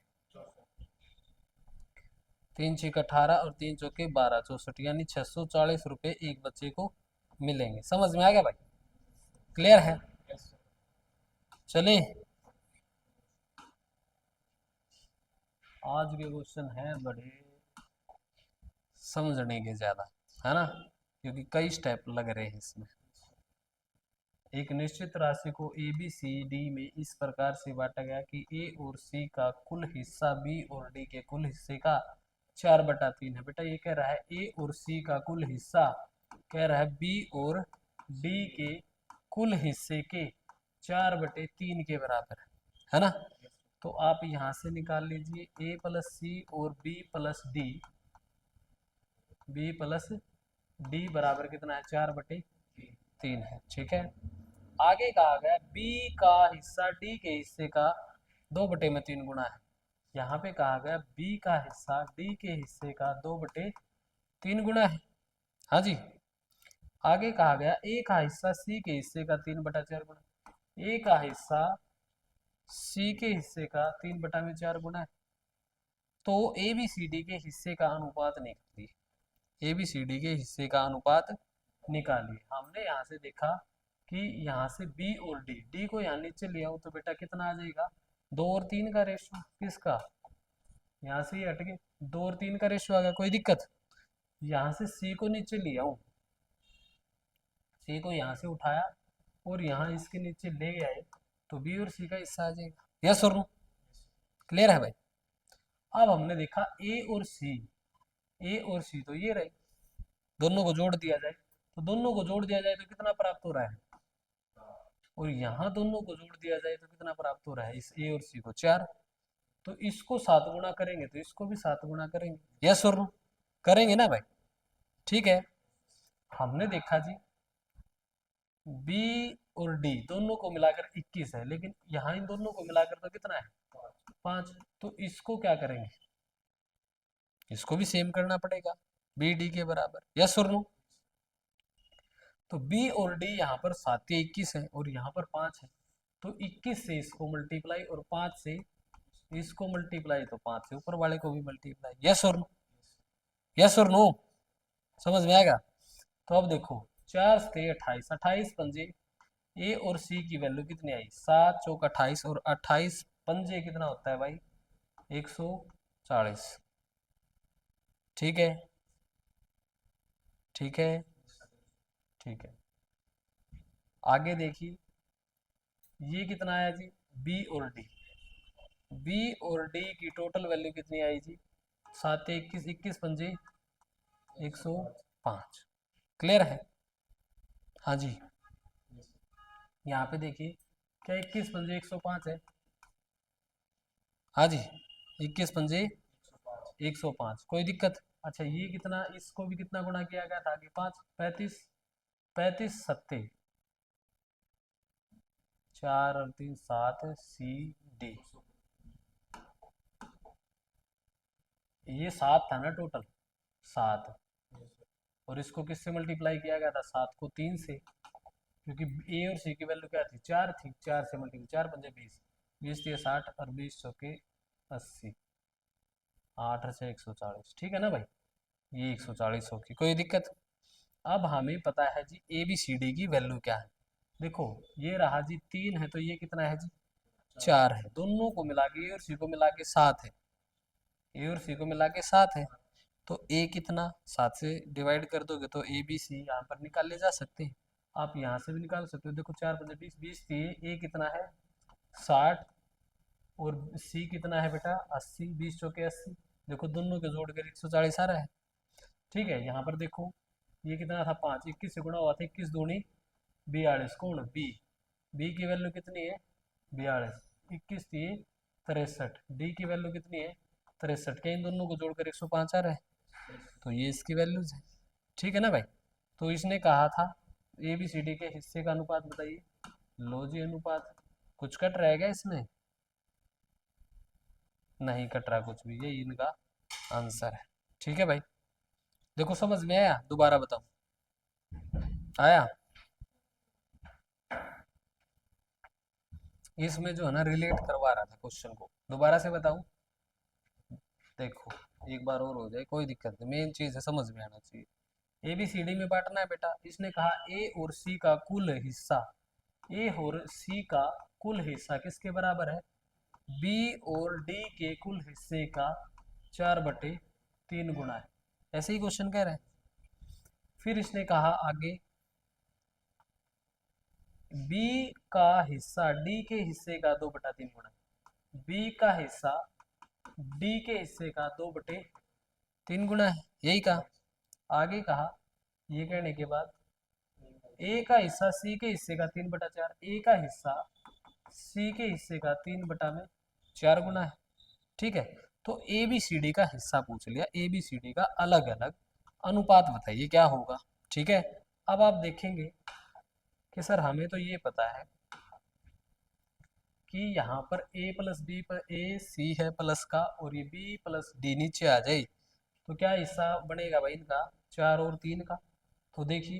3 छः 18 और 3 चौके 12, 64, यानी 640 रुपये एक बच्चे को मिलेंगे। समझ में आ गया भाई? क्लियर है? चलिए आज के क्वेश्चन है बड़े समझने के ज्यादा, है ना, क्योंकि कई स्टेप लग रहे हैं इसमें। एक निश्चित राशि को ए बी सी डी में इस प्रकार से बांटा गया कि ए और सी का कुल हिस्सा बी और डी के कुल हिस्से का 4/3 है। बेटा ये कह रहा है ए और सी का कुल हिस्सा, कह रहा है बी और डी के कुल हिस्से के 4/3 के बराबर है ना। तो आप यहां से निकाल लीजिए ए प्लस सी और बी प्लस डी बराबर कितना है? 4/3 है। ठीक है, आगे कहा गया बी का हिस्सा डी के हिस्से का 2/3 गुना है। यहाँ पे कहा गया बी का हिस्सा डी के हिस्से का 2/3 गुना है। हाँ जी। आगे कहा गया ए का हिस्सा सी के हिस्से का 3/4 गुना। ए का हिस्सा सी के हिस्से का 3/4 गुना है। तो ए बी सी डी के हिस्से का अनुपात निकालिए। ए बी सी डी के हिस्से का अनुपात निकालिए। हमने यहाँ से देखा कि यहाँ से बी और डी को यहाँ नीचे ले आओ तो बेटा कितना आ जाएगा? 2 और 3 का रेशियो। किसका? यहाँ से ये हट के 2 और 3 का रेशियो आ गया। कोई दिक्कत? यहाँ से सी को नीचे ले आऊं, सी को यहाँ से उठाया और यहाँ इसके नीचे ले आए तो बी और सी का हिस्सा आ जाएगा। यस और नो? क्लियर है भाई? अब हमने देखा ए और सी तो ये रहे, दोनों को जोड़ दिया जाए तो तो कितना प्राप्त हो रहा है? और यहाँ दोनों को जोड़ दिया जाए तो कितना प्राप्त हो रहा है? इस ए और सी को 4। तो इसको 7 गुना करेंगे तो इसको भी 7 गुना करेंगे। यस और नो? करेंगे ना भाई? ठीक है, हमने देखा जी बी और डी दोनों को मिलाकर 21 है, लेकिन यहाँ इन दोनों को मिलाकर तो कितना है? 5। तो इसको क्या करेंगे? इसको भी सेम करना पड़ेगा, बी डी के बराबर। यस और नो? तो बी और डी यहाँ पर 7 या 21 है और यहाँ पर 5 है। तो 21 से इसको मल्टीप्लाई और 5 से इसको मल्टीप्लाई, तो 5 से ऊपर वाले को भी मल्टीप्लाई। यस और नो? यस और नो? समझ में आएगा? तो अब देखो 4 से 28, 28 पंजे ए और सी की वैल्यू कितनी आई? 7 चौक 28 और 28 पंजे कितना होता है भाई? 140। ठीक है, ठीक है, ठीक है। आगे देखिए ये कितना आया जी? बी और डी की टोटल वैल्यू कितनी आई जी? 7 21, 21 पंजे 105। क्लियर है? हाँ जी। यहाँ पे देखिए क्या 21 पंजे 105 है? हाँ जी, 21 पंजे 105। कोई दिक्कत? अच्छा ये कितना, इसको भी कितना गुणा किया गया था? आगे 5, 35, 35 सत्ते 4 और 3 7 सी डी। ये 7 था ना टोटल? 7। और इसको किससे मल्टीप्लाई किया गया था? 7 को 3 से, क्योंकि ए और सी की वैल्यू क्या थी? 4 थी। 4 से मल्टीप्लाई, 4 पंजे 20, 20 दिए 60 और 20 चौके 80, 8 से 140। ठीक है ना भाई? ये 140 होगी। कोई दिक्कत? अब हमें पता है जी ए बी सी डी की वैल्यू क्या है। देखो ये रहा जी 3 है तो ये कितना है जी? 4 है। दोनों को मिला के ए और सी को मिला के 7 है। ए और सी को मिला के 7 है। तो ए कितना? 7 से डिवाइड कर दोगे तो ए बी सी यहाँ पर निकाले जा सकते हैं। आप यहाँ से भी निकाल सकते हो। देखो 4 पंजे 20, 20 दिए, ए कितना है? 60 और सी कितना है बेटा? 80, 20 चौके 80। देखो दोनों के जोड़ कर 140 आ रहा है। ठीक है, यहाँ पर देखो ये कितना था? 5, 21 से गुणा हुआ था, 21 दूनी 42। कौन? बी की वैल्यू कितनी है? 42। 21 थी 63। डी की वैल्यू कितनी है? 63। क्या इन दोनों को जोड़कर 105 आ रहा है? तो ये इसकी वैल्यूज है। ठीक है ना भाई? तो इसने कहा था ए बी सी डी के हिस्से का अनुपात बताइए। लो जी अनुपात, कुछ कट रहेगा इसमें? नहीं कट रहा कुछ भी, ये इनका आंसर है। ठीक है भाई, देखो समझ में आया? दोबारा बताओ, आया? इसमें जो है ना रिलेट करवा रहा था क्वेश्चन को, दोबारा से बताऊं? देखो एक बार और हो जाए कोई दिक्कत नहीं, मेन चीज है समझ में आना चाहिए। ए बी सी डी में बांटना है बेटा। इसने कहा ए और सी का कुल हिस्सा, ए और सी का कुल हिस्सा किसके बराबर है? बी और डी के कुल हिस्से का 4/3 गुना है। ऐसे ही क्वेश्चन कह रहे हैं। फिर इसने कहा आगे बी का हिस्सा डी के हिस्से का 2/3 गुना है। बी का हिस्सा डी के हिस्से का 2/3 गुना है, यही कहा। आगे कहा ये कहने के बाद ए का हिस्सा सी के हिस्से का 3/4, ए का हिस्सा सी के हिस्से का 3/4 गुना है। ठीक है, तो ए बी सी डी का हिस्सा पूछ लिया, ए बी सी डी का अलग अलग अनुपात बताइए क्या होगा। ठीक है, अब आप देखेंगे कि सर हमें तो ये पता है कि यहाँ पर a प्लस बी पर ए सी है प्लस का, और ये b प्लस डी नीचे आ जाए तो क्या हिस्सा बनेगा भाई इनका? 4 और 3 का। तो देखिए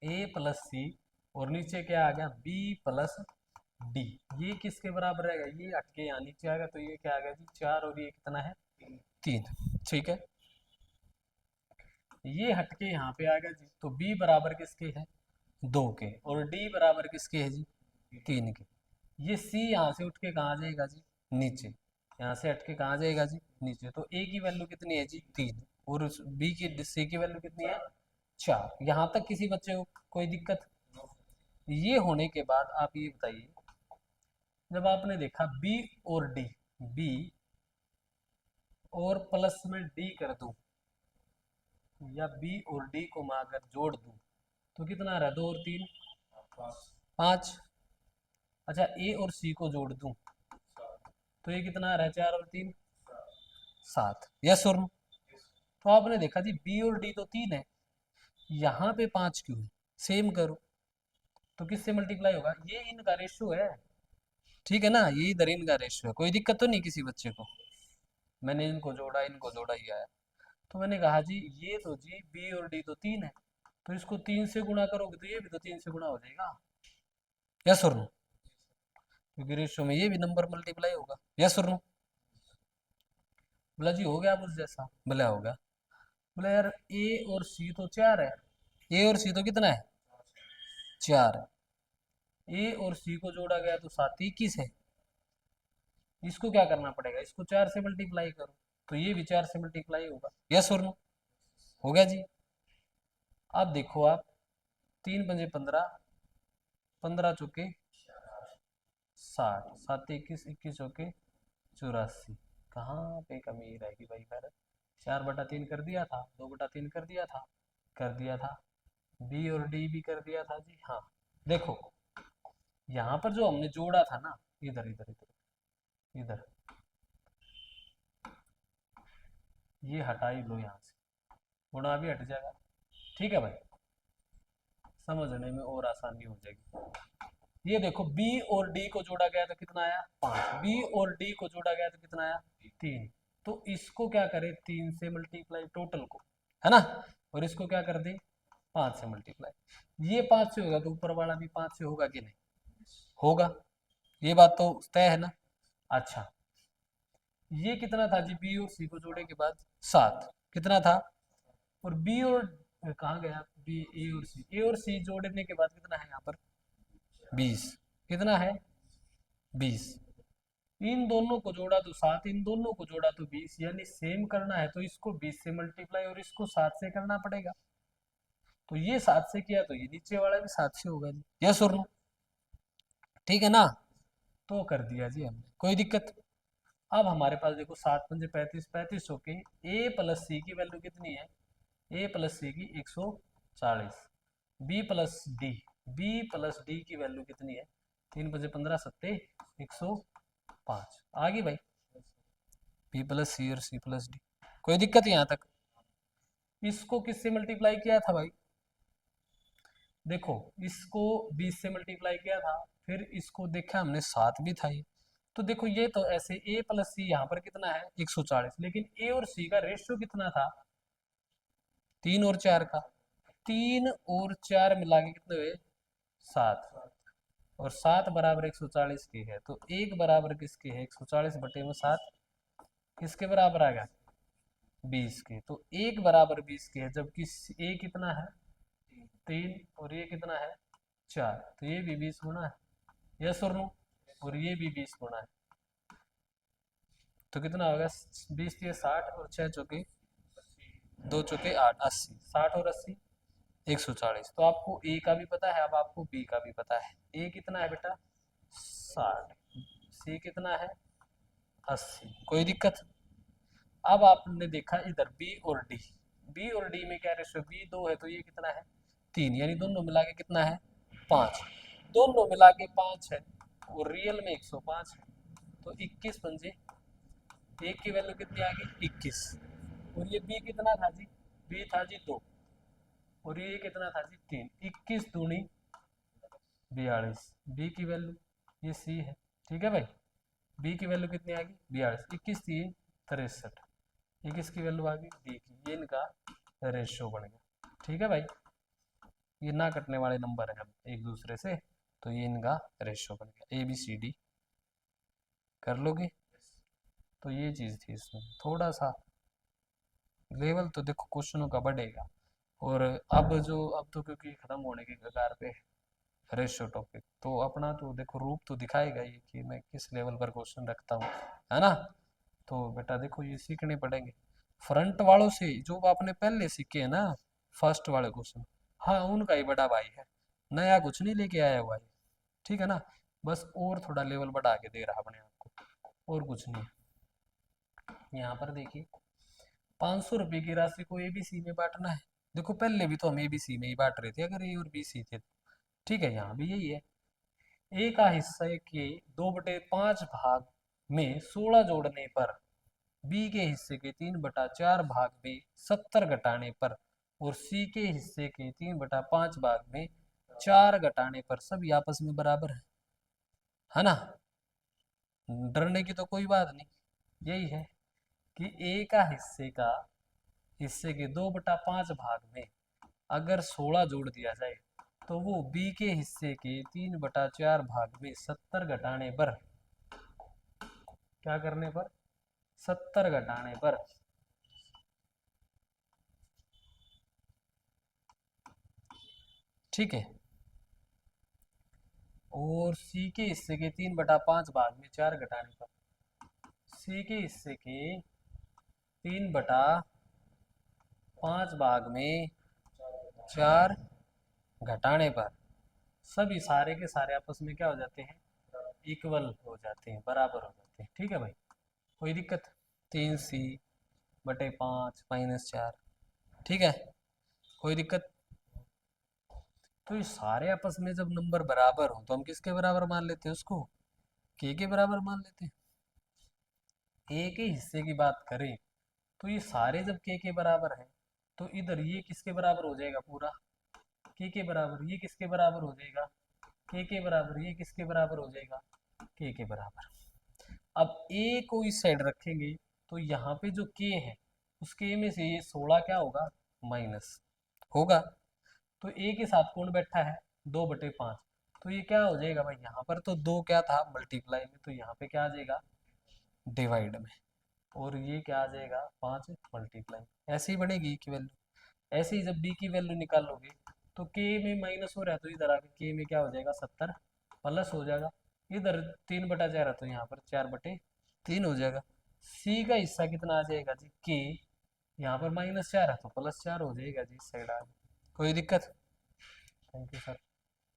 a प्लस सी और नीचे क्या आ गया? b plus D. ये किसके बराबर रहेगा? ये हट के यहाँ नीचे आएगा तो ये क्या आ गया जी? 4 और ये कितना है? 3। ठीक है, ये हट के यहाँ पे आएगा जी, तो b बराबर किसके है? 2 के, और d बराबर किसके है जी? 3 के। ये c यहाँ से उठ के कहाँ जाएगा जी? नीचे। यहाँ से हट के कहाँ जाएगा जी? नीचे। तो a की वैल्यू कितनी है जी? 3, और b की c की वैल्यू कितनी है? 4। यहाँ तक किसी बच्चे को कोई दिक्कत? ये होने के बाद आप ये बताइए, जब आपने देखा b और d, b और प्लस में d कर दूं, या b और d को मैं अगर जोड़ दूं तो कितना रहा? 2 और 3 5। अच्छा a और c को जोड़ दूं तो ये कितना रहा? 4 और 3 7। यस और नो? तो आपने देखा जी बी और डी तो 3 है, यहाँ पे 5 क्यों है? सेम करो तो किससे मल्टीप्लाई होगा? ये इनका रेशियो है। ठीक है ना, ये इधर इनका रेशियो है, कोई दिक्कत तो नहीं किसी बच्चे को? मैंने इनको जोड़ा ही आया। तो मैंने कहा जी ये तो जी बी और डी तो 3 है, तो इसको 3 से गुणा करोगे तो ये भी तो 3 से गुणा हो जाएगा। यस और नो? क्योंकि रेशियो में ये भी नंबर मल्टीप्लाई होगा। यस और नो? बोला जी हो गया कुछ जैसा? बोला हो गया। बोला यार ए और सी तो 4 है, ए और सी तो कितना है? 4 है। ए और सी को जोड़ा गया तो 7 21 है। इसको क्या करना पड़ेगा? इसको 4 से मल्टीप्लाई करो तो ये भी 4 से मल्टीप्लाई होगा। यस और नो? हो गया जी। अब देखो आप, 3 पंजे 15, 15 चौके 60, 7 21, 21 चौके 84। कहाँ पे कमी रहेगी भाई? फिर 4/3 कर दिया था, 2/3 कर दिया था, बी और डी भी कर दिया था जी। हाँ देखो यहाँ पर जो हमने जोड़ा था ना, इधर इधर इधर इधर, ये हटा ही लो यहाँ से, गुणा भी हट जाएगा। ठीक है भाई, समझने में और आसानी हो जाएगी। ये देखो b और d को जोड़ा गया तो कितना आया? 5। b और d को जोड़ा गया तो कितना आया? 3। तो इसको क्या करें? 3 से मल्टीप्लाई टोटल को, है ना? और इसको क्या कर दें? 5 से मल्टीप्लाई। ये 5 से होगा तो ऊपर वाला भी 5 से होगा कि नहीं? होगा। ये बात तो तय है ना? अच्छा ये कितना था जी? बी और सी को जोड़े के बाद 7 कितना था? और बी और कहाँ गया? बी ए और सी, ए और सी जोड़ने के बाद कितना है यहाँ पर? 20। कितना है? 20। इन दोनों को जोड़ा तो 7, इन दोनों को जोड़ा तो 20, यानी सेम करना है तो इसको 20 से मल्टीप्लाई और इसको 7 से करना पड़ेगा। तो ये 7 से किया तो ये नीचे वाला भी 7 से होगा जी। यस और नो? ठीक है ना? तो कर दिया जी हमने, कोई दिक्कत? अब हमारे पास देखो 7 पंजे 35, 35 सौ के ए प्लस सी की वैल्यू कितनी है? ए प्लस सी की 140। B plus d, b plus d की वैल्यू कितनी है? 3 पंजे 15, 7 105। आ गई भाई, बी प्लस सी और सी प्लस डी। कोई दिक्कत यहाँ तक? इसको किससे मल्टीप्लाई किया था भाई? देखो, इसको 20 से मल्टीप्लाई किया था, फिर इसको देखा हमने 7 भी था ये। तो देखो ये तो ऐसे a प्लस सी यहाँ पर कितना है 140, लेकिन a और c का रेशियो कितना था 3 और 4 का। 3 और 4 मिला के कितने हुए 7, और 7 बराबर 140 की है, तो 1 बराबर किसकी है 140 बटे में 7 किसके बराबर आ गया 20 के। तो 1 बराबर 20 की है, जबकि a कितना है 3 और ये कितना है 4, तो ये भी 20 गुना है, यस और नो, और ये भी 20 गुना है। तो कितना होगा 20 ये 60 और 6 चौके 2 चौके 8 80, 60 और 80 140। तो आपको ए का भी पता है, अब आपको बी का भी पता है। ए कितना है बेटा 60, सी कितना है 80, कोई दिक्कत? अब आपने देखा इधर बी और डी, बी और डी में क्या रेशियो, बी 2 है तो ये कितना है 3, यानी दोनों मिला के कितना है 5, दोनों मिला के 5 है और रियल में 105 है। तो 21 पंजे, ए की वैल्यू कितनी आ गई 21, और ये बी कितना था जी, बी था जी 2, और ये कितना था जी 3, 21 दूनी 42, बी की वैल्यू, ये सी है, ठीक है भाई। बी की वैल्यू कितनी आ गई 42, 21 थी 63, ये किसकी वैल्यू आ गई डी की, ये इनका रेशियो बन गया, ठीक है भाई। ये ना कटने वाले नंबर है जब एक दूसरे से, तो ये इनका रेशियो बन गया, ए बी सी डी कर लोगे। तो ये चीज़ थी इसमें, थोड़ा सा लेवल तो देखो क्वेश्चनों का बढ़ेगा। और अब तो क्योंकि ख़त्म होने की कगार पे रेशियो टॉपिक, तो अपना तो देखो रूप तो दिखाएगा ये कि मैं किस लेवल पर क्वेश्चन रखता हूँ, है ना। तो बेटा देखो ये सीखने पड़ेंगे फ्रंट वालों से, जो आपने पहले सीखे हैं ना फर्स्ट वाले क्वेश्चन, हाँ उनका ही बड़ा भाई है, नया कुछ नहीं लेके आया हुआ है, ठीक है ना। बस और थोड़ा लेवल बढ़ा के दे रहा अपने आप को, और कुछ नहीं। यहाँ पर देखिए 500 रुपये की राशि को एबीसी में बांटना है। देखो पहले भी तो हम एबीसी में ही बांट रहे थे अगर ए और बी सी थे, ठीक है, यहाँ भी यही है। ए का हिस्सा के 2/5 भाग में 16 जोड़ने पर, बी के हिस्से के 3/4 भाग में 70 घटाने पर, और सी के हिस्से के 3/5 भाग में 4 घटाने पर सभी आपस में बराबर है ना। डरने की तो कोई बात नहीं, यही है कि ए का हिस्से के 2/5 भाग में अगर 16 जोड़ दिया जाए, तो वो बी के हिस्से के 3/4 भाग में 70 घटाने पर, क्या करने पर 70 घटाने पर, ठीक है, और सी के हिस्से के 3/5 भाग में 4 घटाने पर, सी के हिस्से के 3/5 भाग में 4 घटाने पर सभी सारे के सारे आपस में क्या हो जाते हैं इक्वल हो जाते हैं, बराबर हो जाते हैं, ठीक है भाई, कोई दिक्कत? 3c/5 -4, ठीक है, कोई दिक्कत? तो ये सारे आपस में जब नंबर बराबर हो तो हम किसके बराबर मान लेते हैं उसको, के बराबर मान लेते हैं। ए के हिस्से की बात करें तो ये सारे जब के बराबर है, तो इधर ये किसके बराबर हो जाएगा पूरा के बराबर, ये किसके बराबर हो जाएगा के बराबर, ये किसके बराबर हो जाएगा के बराबर। अब ए को इस साइड रखेंगे तो यहाँ पे जो के है उस के में से ये 16 क्या होगा माइनस होगा, तो ए के साथ कौन बैठा है 2/5, तो ये क्या हो जाएगा भाई, यहाँ पर तो 2 क्या था मल्टीप्लाई में, तो यहाँ पे क्या आ जाएगा डिवाइड में, और ये क्या आ जाएगा 5 मल्टीप्लाई, ऐसे ही बनेगी की वैल्यू। ऐसे ही जब बी की वैल्यू निकालोगे तो के में माइनस हो रहा है, तो इधर आके के में क्या हो जाएगा 70 प्लस हो जाएगा, इधर 3/4 है तो यहाँ पर 4/3 हो जाएगा। सी का हिस्सा कितना आ जाएगा जी के, यहाँ पर -4 है तो +4 हो जाएगा जी इस साइड आ, कोई दिक्कत? Thank you sir.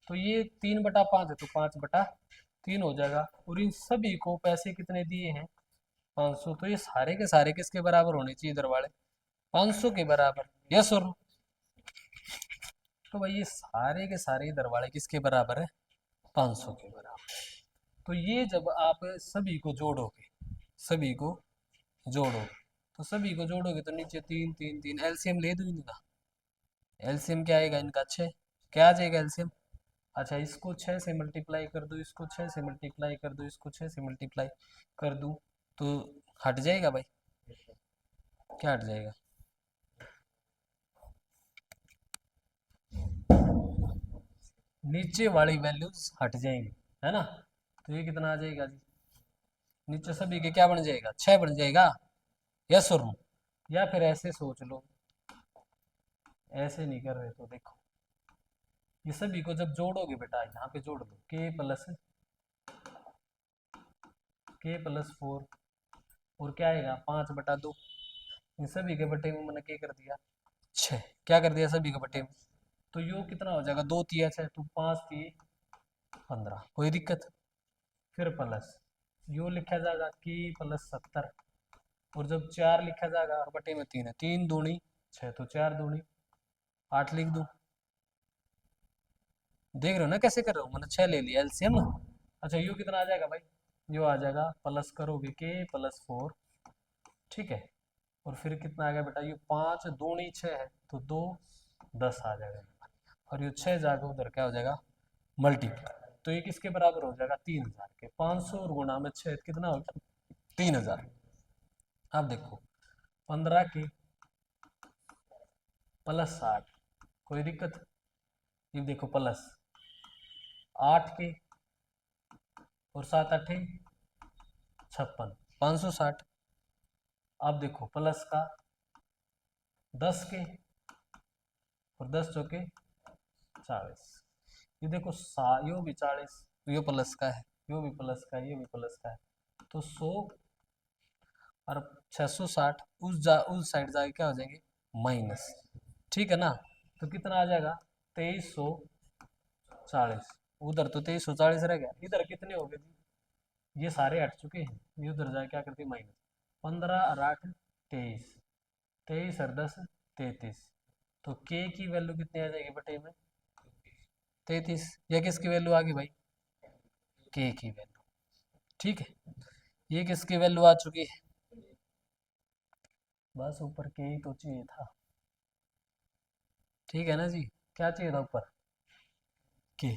तो ये 3/5 है तो 5/3 हो जाएगा, और इन सभी को पैसे कितने दिए हैं 500, तो ये सारे के सारे किसके बराबर होने चाहिए इधर वाले 500 के बराबर, यस और नो। तो भाई ये सारे के सारे इधर वाले किसके बराबर है 500 के बराबर। तो ये जब आप सभी को जोड़ोगे तो सभी को जोड़ोगे तो नीचे तीन तीन तीन, एलसीएम ले दो इनका। एलसीएम क्या आएगा इनका? 6। क्या आ जाएगा एलसीएम? अच्छा, इसको 6 से मल्टीप्लाई कर दो, इसको 6 से मल्टीप्लाई कर दो, इसको 6 से मल्टीप्लाई कर दूं तो हट जाएगा भाई। क्या हट जाएगा? नीचे वाली वैल्यूज हट जाएंगी, है ना। तो ये कितना आ जाएगा जी? नीचे सभी के क्या बन जाएगा? 6 बन जाएगा। यस और नो? या फिर ऐसे सोच लो, ऐसे नहीं कर रहे तो देखो, ये सभी को जब जोड़ोगे बेटा, यहाँ पे जोड़ दो k+4 और क्या आएगा? 5/2। इन सभी के बटे में मैंने क्या कर दिया? 6। क्या कर दिया सभी के बटे में? तो यो कितना हो जाएगा? 2 तिया 6 तो 5 तिये 15। कोई दिक्कत? फिर प्लस यो लिखा जाएगा k+70, और जब 4 लिखा जाएगा और बटे में 3 है, 3 दूनी 6 तो 4 दूनी 8 लिख दूं। देख रहे हो ना कैसे कर रहा हूँ? मैंने 6 ले लिया एलसीएम ना। अच्छा, यू कितना आ जाएगा भाई? यो आ जाएगा, प्लस करोगे k+4, ठीक है। और फिर कितना आ गया बेटा? ये 5 दूनी 6 है तो 2 10 आ जाएगा, और ये 6 जाकर उधर क्या हो जाएगा? मल्टीप्लाई। तो ये किसके बराबर हो जाएगा? 3000 के। 500 और गुणा में 6 कितना हो गया? 3000। अब देखो, 15 के +60, कोई दिक्कत? ये देखो प्लस 8 के और 7 8 56, 560। अब देखो प्लस का 10 के और 10 चौके 40। ये देखो यो भी 40, यो प्लस का है, यो भी प्लस का है, ये भी प्लस का है। तो 100 और 660 उस साइड जाके क्या हो जाएंगे? माइनस। ठीक है ना। तो कितना आ जाएगा? 2340। उधर तो 2340 रह गया, इधर कितने हो गए जी? ये सारे हट चुके हैं, ये उधर जाके क्या करते? माइनस। 15 और 8 23, 23 और 10 33। तो के की वैल्यू कितनी आ जाएगी बटे में? 33। या किसकी वैल्यू आ गई भाई? के की वैल्यू। ठीक है, ये किसकी वैल्यू आ चुकी है? बस ऊपर के ही तो चाहिए था। ठीक है ना जी? क्या चाहिए था ऊपर? के।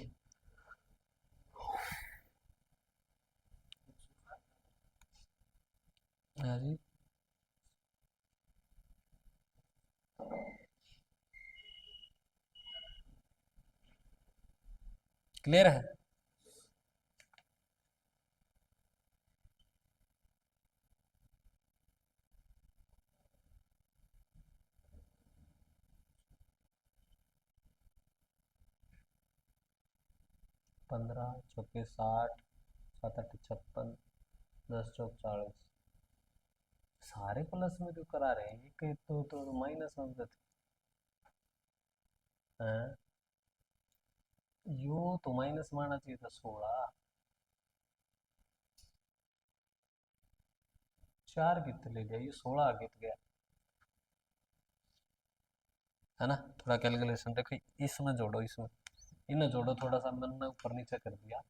हाँ जी, क्लियर है? 15 चौके 60, 7 8 56, 10 चौक 40। सारे प्लस में क्यों करा रहे हैं? ये तो माइनस में होते हैं। यो तो माइनस में आना चाहिए था 16। 4 कितने ले लिया? ये 16 कित गया, है ना। थोड़ा कैलकुलेशन देखो, इसमें जोड़ो, इसमें इन्हें जोड़ो, थोड़ा सा मैंने ऊपर नीचे कर दिया।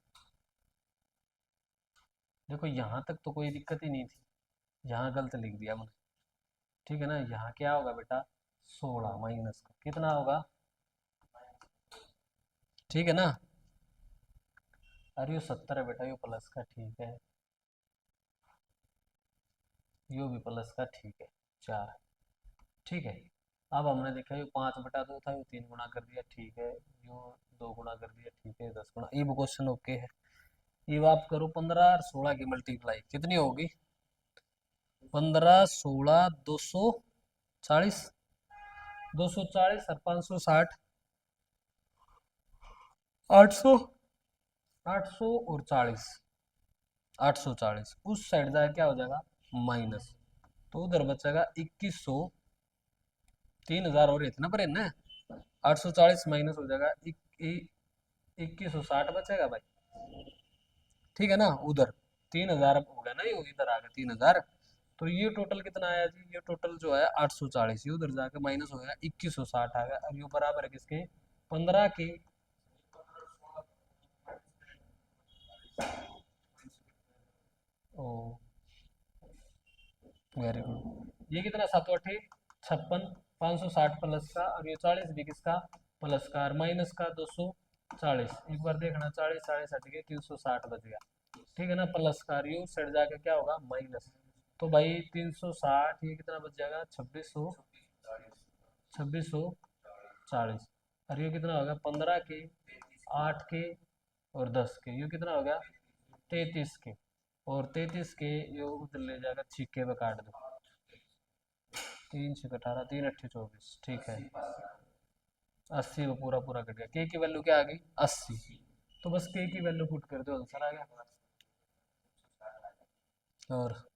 देखो यहाँ तक तो कोई दिक्कत ही नहीं थी, यहाँ गलत लिख दिया मैंने। ठीक है ना। यहाँ क्या होगा बेटा? 16 माइनस का कितना होगा? ठीक है ना। अरे यो 70 है बेटा, यो प्लस का, ठीक है। यो भी प्लस का, ठीक है। 4। ठीक है। अब हमने देखा ये 5/2 था, ये 3 गुना कर दिया, ठीक है। यो 2 गुना कर दिया, ठीक है। 10 गुना, ये क्वेश्चन ओके है। ये आप करो 15 और 16 की मल्टीप्लाई कितनी होगी? 15 16 240, 240 और 560, 800, 800 और 40, 840। उस साइड जाए क्या हो जाएगा? माइनस। तो उधर बचेगा 2100। 3000 और इतना पर है ना। 840 माइनस हो जाएगा 2160 बचेगा भाई। ठीक है ना। उधर 3000 हो गया ना, ये इधर आ गया 3000। तो ये टोटल कितना आया जी? ये टोटल जो है 840, ये उधर जाके माइनस हो गया 2160 आ गया, और ये बराबर है किसके? 15 के। ओ, वेरी गुड। ये कितना, 7 × 8 = 56, 560 प्लस का, और ये 40 भी किसका, प्लस का, और माइनस का 240। एक बार देखना, 40 40 हट गए, 360 बच गया। ठीक है ना, प्लस का, और ये उस साइड जाके क्या होगा, माइनस। तो भाई 360, ये कितना बच जाएगा, 2640। और ये कितना होगा, 15 के, 8 के, और 10 के, ये कितना हो गया, 33 के। और 33 के ये उधर ले जाकर छिक्के पे काट दो, 3 × 6 = 18, 3 × 8 = 24। ठीक है, 80 को पूरा पूरा कट गया। के की वैल्यू क्या आ गई, 80। तो बस के की वैल्यू पुट कर दो, आंसर आ गया। और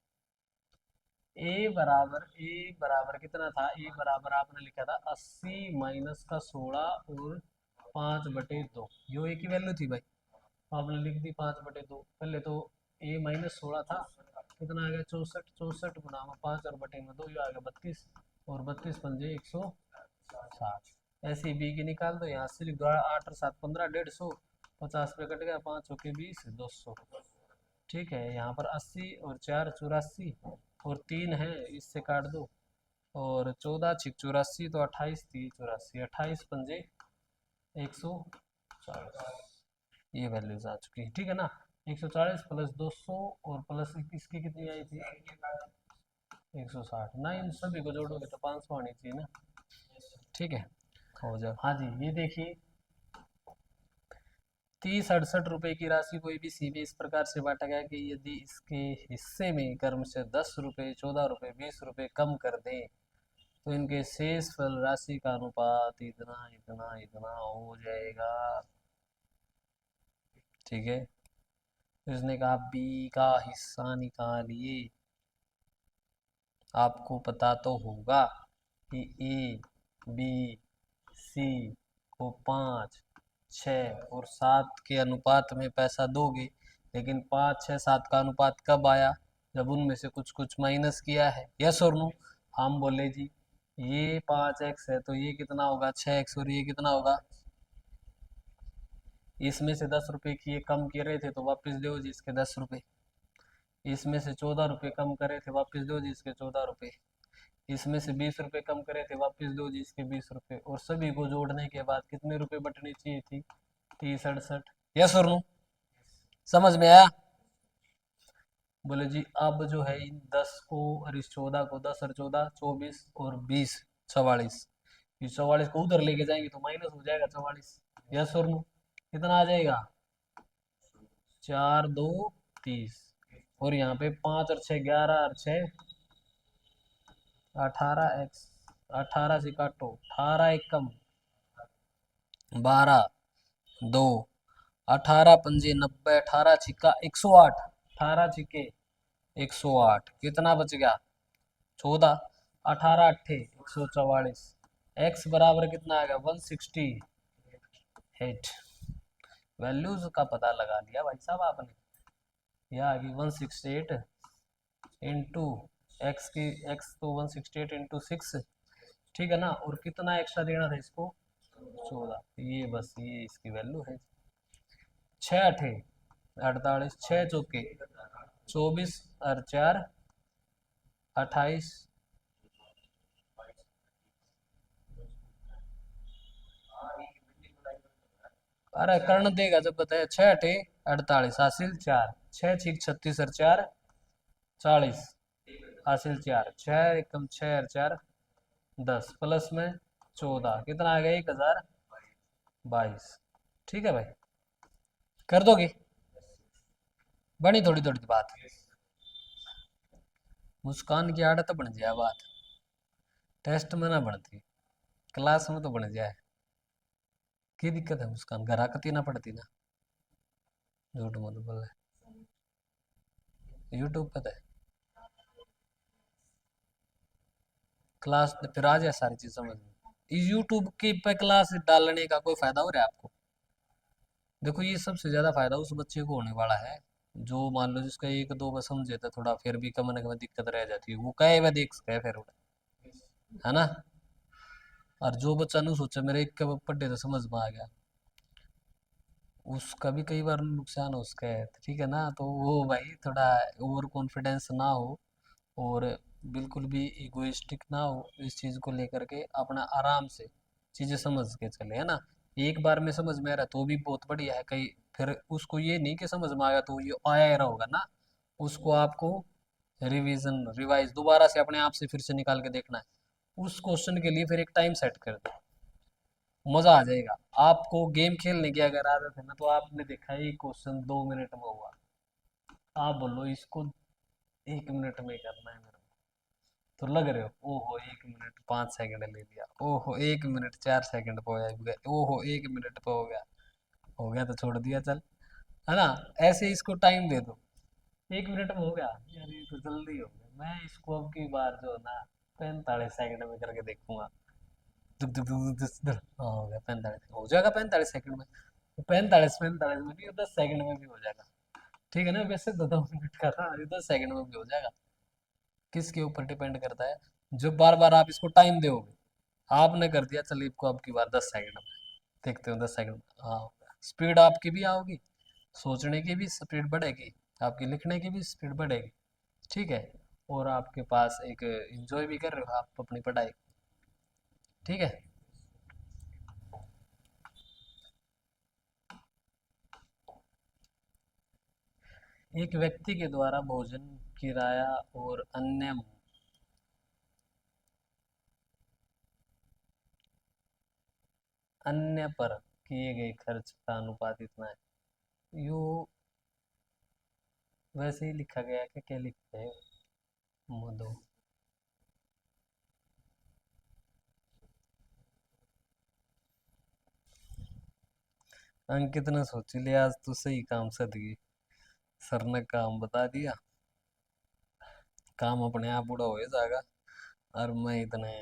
ए बराबर कितना था, ए बराबर आपने लिखा था 80 माइनस का 16 और 5/2, यो ए की वैल्यू थी भाई। आपने लिख दी 5/2। पहले तो ए -16 था, कितना आ गया, 64, 64 गुना में 5 और बटे में 2, ये आ गया 32, और 32 पंजे 160। ऐसे ही बी की निकाल दो, यहाँ से लिख दो, 8 और 7 15, 150, 50 पे कट गया, 5 के 20, 200। ठीक है, यहाँ पर 80 और 4 84, और 3 है, इससे काट दो, और 14 6 84, तो 28 3 84, 28 पंजे 140। ये वैल्यूज आ चुकी है। ठीक है ना, 140 प्लस 200 और प्लस इसकी कितनी आई थी, 160 ना, इन सभी को जोड़ोगे तो 500 आनी चाहिए ना। ठीक है, हो जाए। हाँ जी, ये देखिए, 3068 रुपए की राशि कोई भी सी में इस प्रकार से बांटा गया कि यदि इसके हिस्से में क्रम से 10 रुपए, 14 रुपए, 20 रुपए कम कर दें तो इनके शेष फल राशि का अनुपात इतना इतना इतना हो जाएगा। ठीक है, तो इसने कहा बी का हिस्सा निकालिए। आपको पता तो होगा कि ए, बी, सी को 5, 6 और 7 के अनुपात में पैसा दोगे, लेकिन 5, 6, 7 का अनुपात कब आया, जब उनमें से कुछ कुछ माइनस किया है। यस और नो। हम बोले जी ये 5x है, तो ये कितना होगा, 6x, और ये कितना होगा, इसमें से 10 रुपए की ये कम कर रहे थे तो वापस दो जी इसके 10 रुपए, इसमें से 14 रुपए कम करे थे, वापस दो जी इसके 14 रुपए, इसमें से 20 रुपए कम करे थे, वापस दो जी इसके 20 रुपए, और सभी को जोड़ने के बाद कितने रुपए बटनी चाहिए थी, 3068। यस और नो, समझ में आया। बोले जी अब जो है इन 10 को और इस 14 को, 10 और 14 24 और 20 44, इस 44 को उधर लेके जाएंगे तो माइनस हो जाएगा 44। यस और नो, कितना आ जाएगा, 4 2 30, और यहाँ पे 5 और 6 11 और 6 18x, 18 से काटो, 18 एक कम 12 2, 18 पंजे 90, 18 छिक्का 108, 18 छिक्के 108, कितना बच गया, 14, 18 अट्ठे 144। एक्स बराबर कितना आ गया, 168। वैल्यूज का पता लगा लिया भाई साहब आपने। यह आ गई 168 इंटू एक्स की, एक्स तो 168 इंटू 6। ठीक है ना, और कितना एक्स्ट्रा देना था इसको, 14। ये बस ये इसकी वैल्यू है। 6 अठे 48, 6 चौके 24 और 4 28। अरे कर्ण देगा जब बताया, 6 अठे 48 हासिल 4, 6 6 36 और 4 40 हासिल 4, 6 एकम 6 और 4 10, प्लस में 14, कितना आ गया, 1022। ठीक है भाई, कर दोगे, बनी थोड़ी थोड़ी बात, मुस्कान की आदत बन जाए बात, टेस्ट में ना बनती, क्लास में तो बन जाए। की दिक्कत है मुस्कान, घर आकती ना पड़ती ना, झूठ मत बोल, यूट्यूब पे है क्लास, फिर आ जाए सारी चीज समझ में। इस यूट्यूब की पे क्लास डालने का कोई फायदा हो रहा है आपको, देखो ये सबसे ज्यादा फायदा उस बच्चे को होने वाला है जो मान लो जिसका एक दो बस समझे तो थोड़ा फिर भी कम न कम दिक्कत रह जाती है, वो कहे वह देख सके फिर वो, है ना। और जो बच्चा नहीं सोचा मेरे एक के पढ़े तो समझ में आ गया, उसका भी कई बार नुकसान हो उसका है। ठीक है ना, तो वो भाई थोड़ा ओवर कॉन्फिडेंस ना हो, और बिल्कुल भी इगोइस्टिक ना हो इस चीज़ को लेकर के, अपना आराम से चीज़ें समझ के चले, है ना। एक बार में समझ में आ रहा तो भी बहुत बढ़िया है, कहीं फिर उसको ये नहीं कि समझ में आया तो ये आया ही रहोगा ना, उसको आपको रिवीजन रिवाइज दोबारा से अपने आप से फिर से निकाल के देखना है। उस क्वेश्चन के लिए फिर एक टाइम सेट कर दो, मजा आ जाएगा। आपको गेम खेलने की अगर आदत है ना, तो आपने देखा है ये क्वेश्चन 2 मिनट में हुआ, आप बोलो इसको 1 मिनट में करना है मेरे को, तो लग रहे हो ओहो 1 मिनट 5 सेकंड ले लिया, ओहो 1 मिनट 4 सेकंड पे हो गया, ओहो 1 मिनट पे हो गया तो छोड़ दिया चल, है ना। ऐसे इसको टाइम दे दो, 1 मिनट में हो गया, यार ये तो जल्दी हो गया, मैं इसको अब की बार जो है ना 45 सेकंड में करके देखूंगा। दुक दुक दुक दुक दुक दुक, हाँ हो गया 45, हो जाएगा 45 सेकंड में, 45 45 में भी, 10 सेकंड में भी हो जाएगा। ठीक है ना, वैसे तो 2 मिनट का था, ये 10 सेकंड में भी हो जाएगा। किसके ऊपर डिपेंड करता है, जो बार बार आप इसको टाइम दोगे। आपने कर दिया चलिए इसको अब की बार 10 सेकंड में, देखते हो 10 सेकंड में, हाँ स्पीड आपकी भी आओगी, सोचने की भी स्पीड बढ़ेगी, आपकी लिखने की भी स्पीड बढ़ेगी। ठीक है, और आपके पास एक एंजॉय भी कर रहे हो आप अपनी पढ़ाई। ठीक है। एक व्यक्ति के द्वारा भोजन, किराया और अन्य पर किए गए खर्च का अनुपात इतना है। यो वैसे ही लिखा गया है कि क्या लिखते हैं मधु। अंकित ने सोच लिया आज तो सही काम सद गई, सर ने काम बता दिया, काम अपने आप पूरा हो जाएगा, और मैं इतने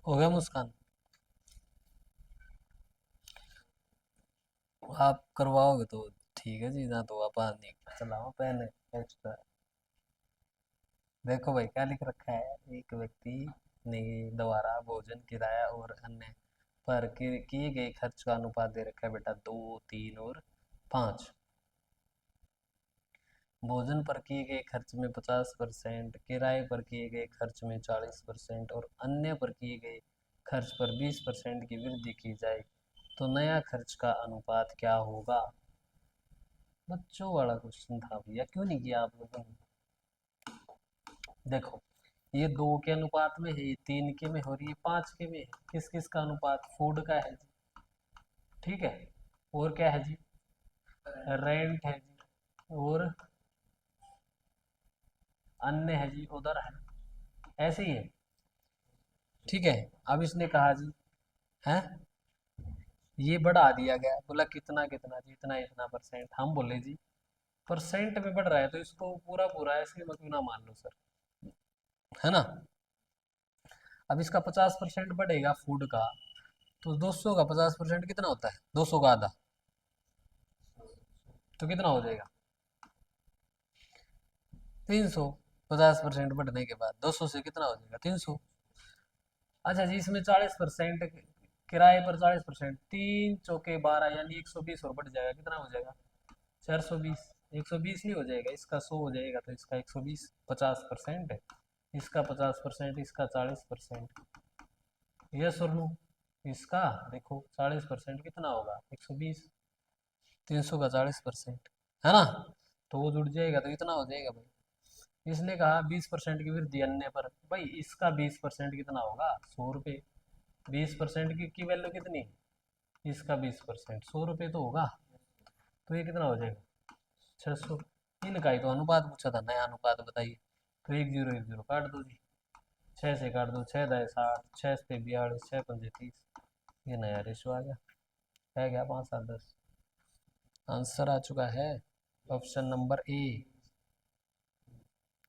हो गया मुस्कान। आप करवाओगे तो ठीक है जी, ना तो आप नहीं चलाओ पहले एक्स्ट्रा। देखो भाई क्या लिख रखा है, एक व्यक्ति ने द्वारा भोजन, किराया और अन्य पर किए गए खर्च का अनुपात दे रखा है बेटा, 2 3 और 5। भोजन पर किए गए खर्च में 50%, किराए पर किए गए खर्च में 40% और अन्य पर किए गए खर्च पर 20% की वृद्धि की जाए तो नया खर्च का अनुपात क्या होगा। बच्चों वाला क्वेश्चन था भैया, क्यों नहीं किया आप लोगों ने। देखो ये 2 के अनुपात में है, ये 3 के में हो रही है, 5 के में है, किस किस का अनुपात, फूड का है जी। ठीक है, और क्या है जी, रेंट है जी, और अन्य है जी उधर है, ऐसे ही है। ठीक है। अब इसने कहा जी है, ये बढ़ा दिया गया, बोला कितना कितना जी, इतना इतना परसेंट। हम बोले जी परसेंट में बढ़ रहा है तो इसको पूरा पूरा ऐसे मत ना मान लो सर, है ना। अब इसका 50% बढ़ेगा फूड का, तो 200 का 50% कितना होता है, 200 का आधा, तो कितना हो जाएगा 300। 50% बढ़ने के बाद 200 से कितना हो जाएगा 300। अच्छा जी, इसमें 40% किराए पर 40%, 3 चौके 12 यानी 120 और बढ़ जाएगा, कितना हो जाएगा 420। 120 नहीं हो जाएगा, इसका 100 हो जाएगा, तो इसका 120। 50% है, इसका 50%, इसका 40%। यस और नो। इसका देखो 40% कितना होगा 120, 300 का 40%, है ना। तो वो जुड़ जाएगा तो इतना हो जाएगा भाई। इसने कहा 20% की वृद्धि अन्य पर, भाई इसका 20% कितना होगा 100 रुपये। 20% की वैल्यू कितनी, इसका 20% 100 रुपये तो होगा, तो ये कितना हो जाएगा 600। इनका ही तो अनुपात पूछा था, नया अनुपात बताइए। तो 1 0 1 0 काट दो जी, 6 से काट दो, 6 दाए 60, 6 से 42, 6 पंजे 30। ये नया रेशो आ गया, है क्या 5 7 10। आंसर आ चुका है ऑप्शन नंबर ए।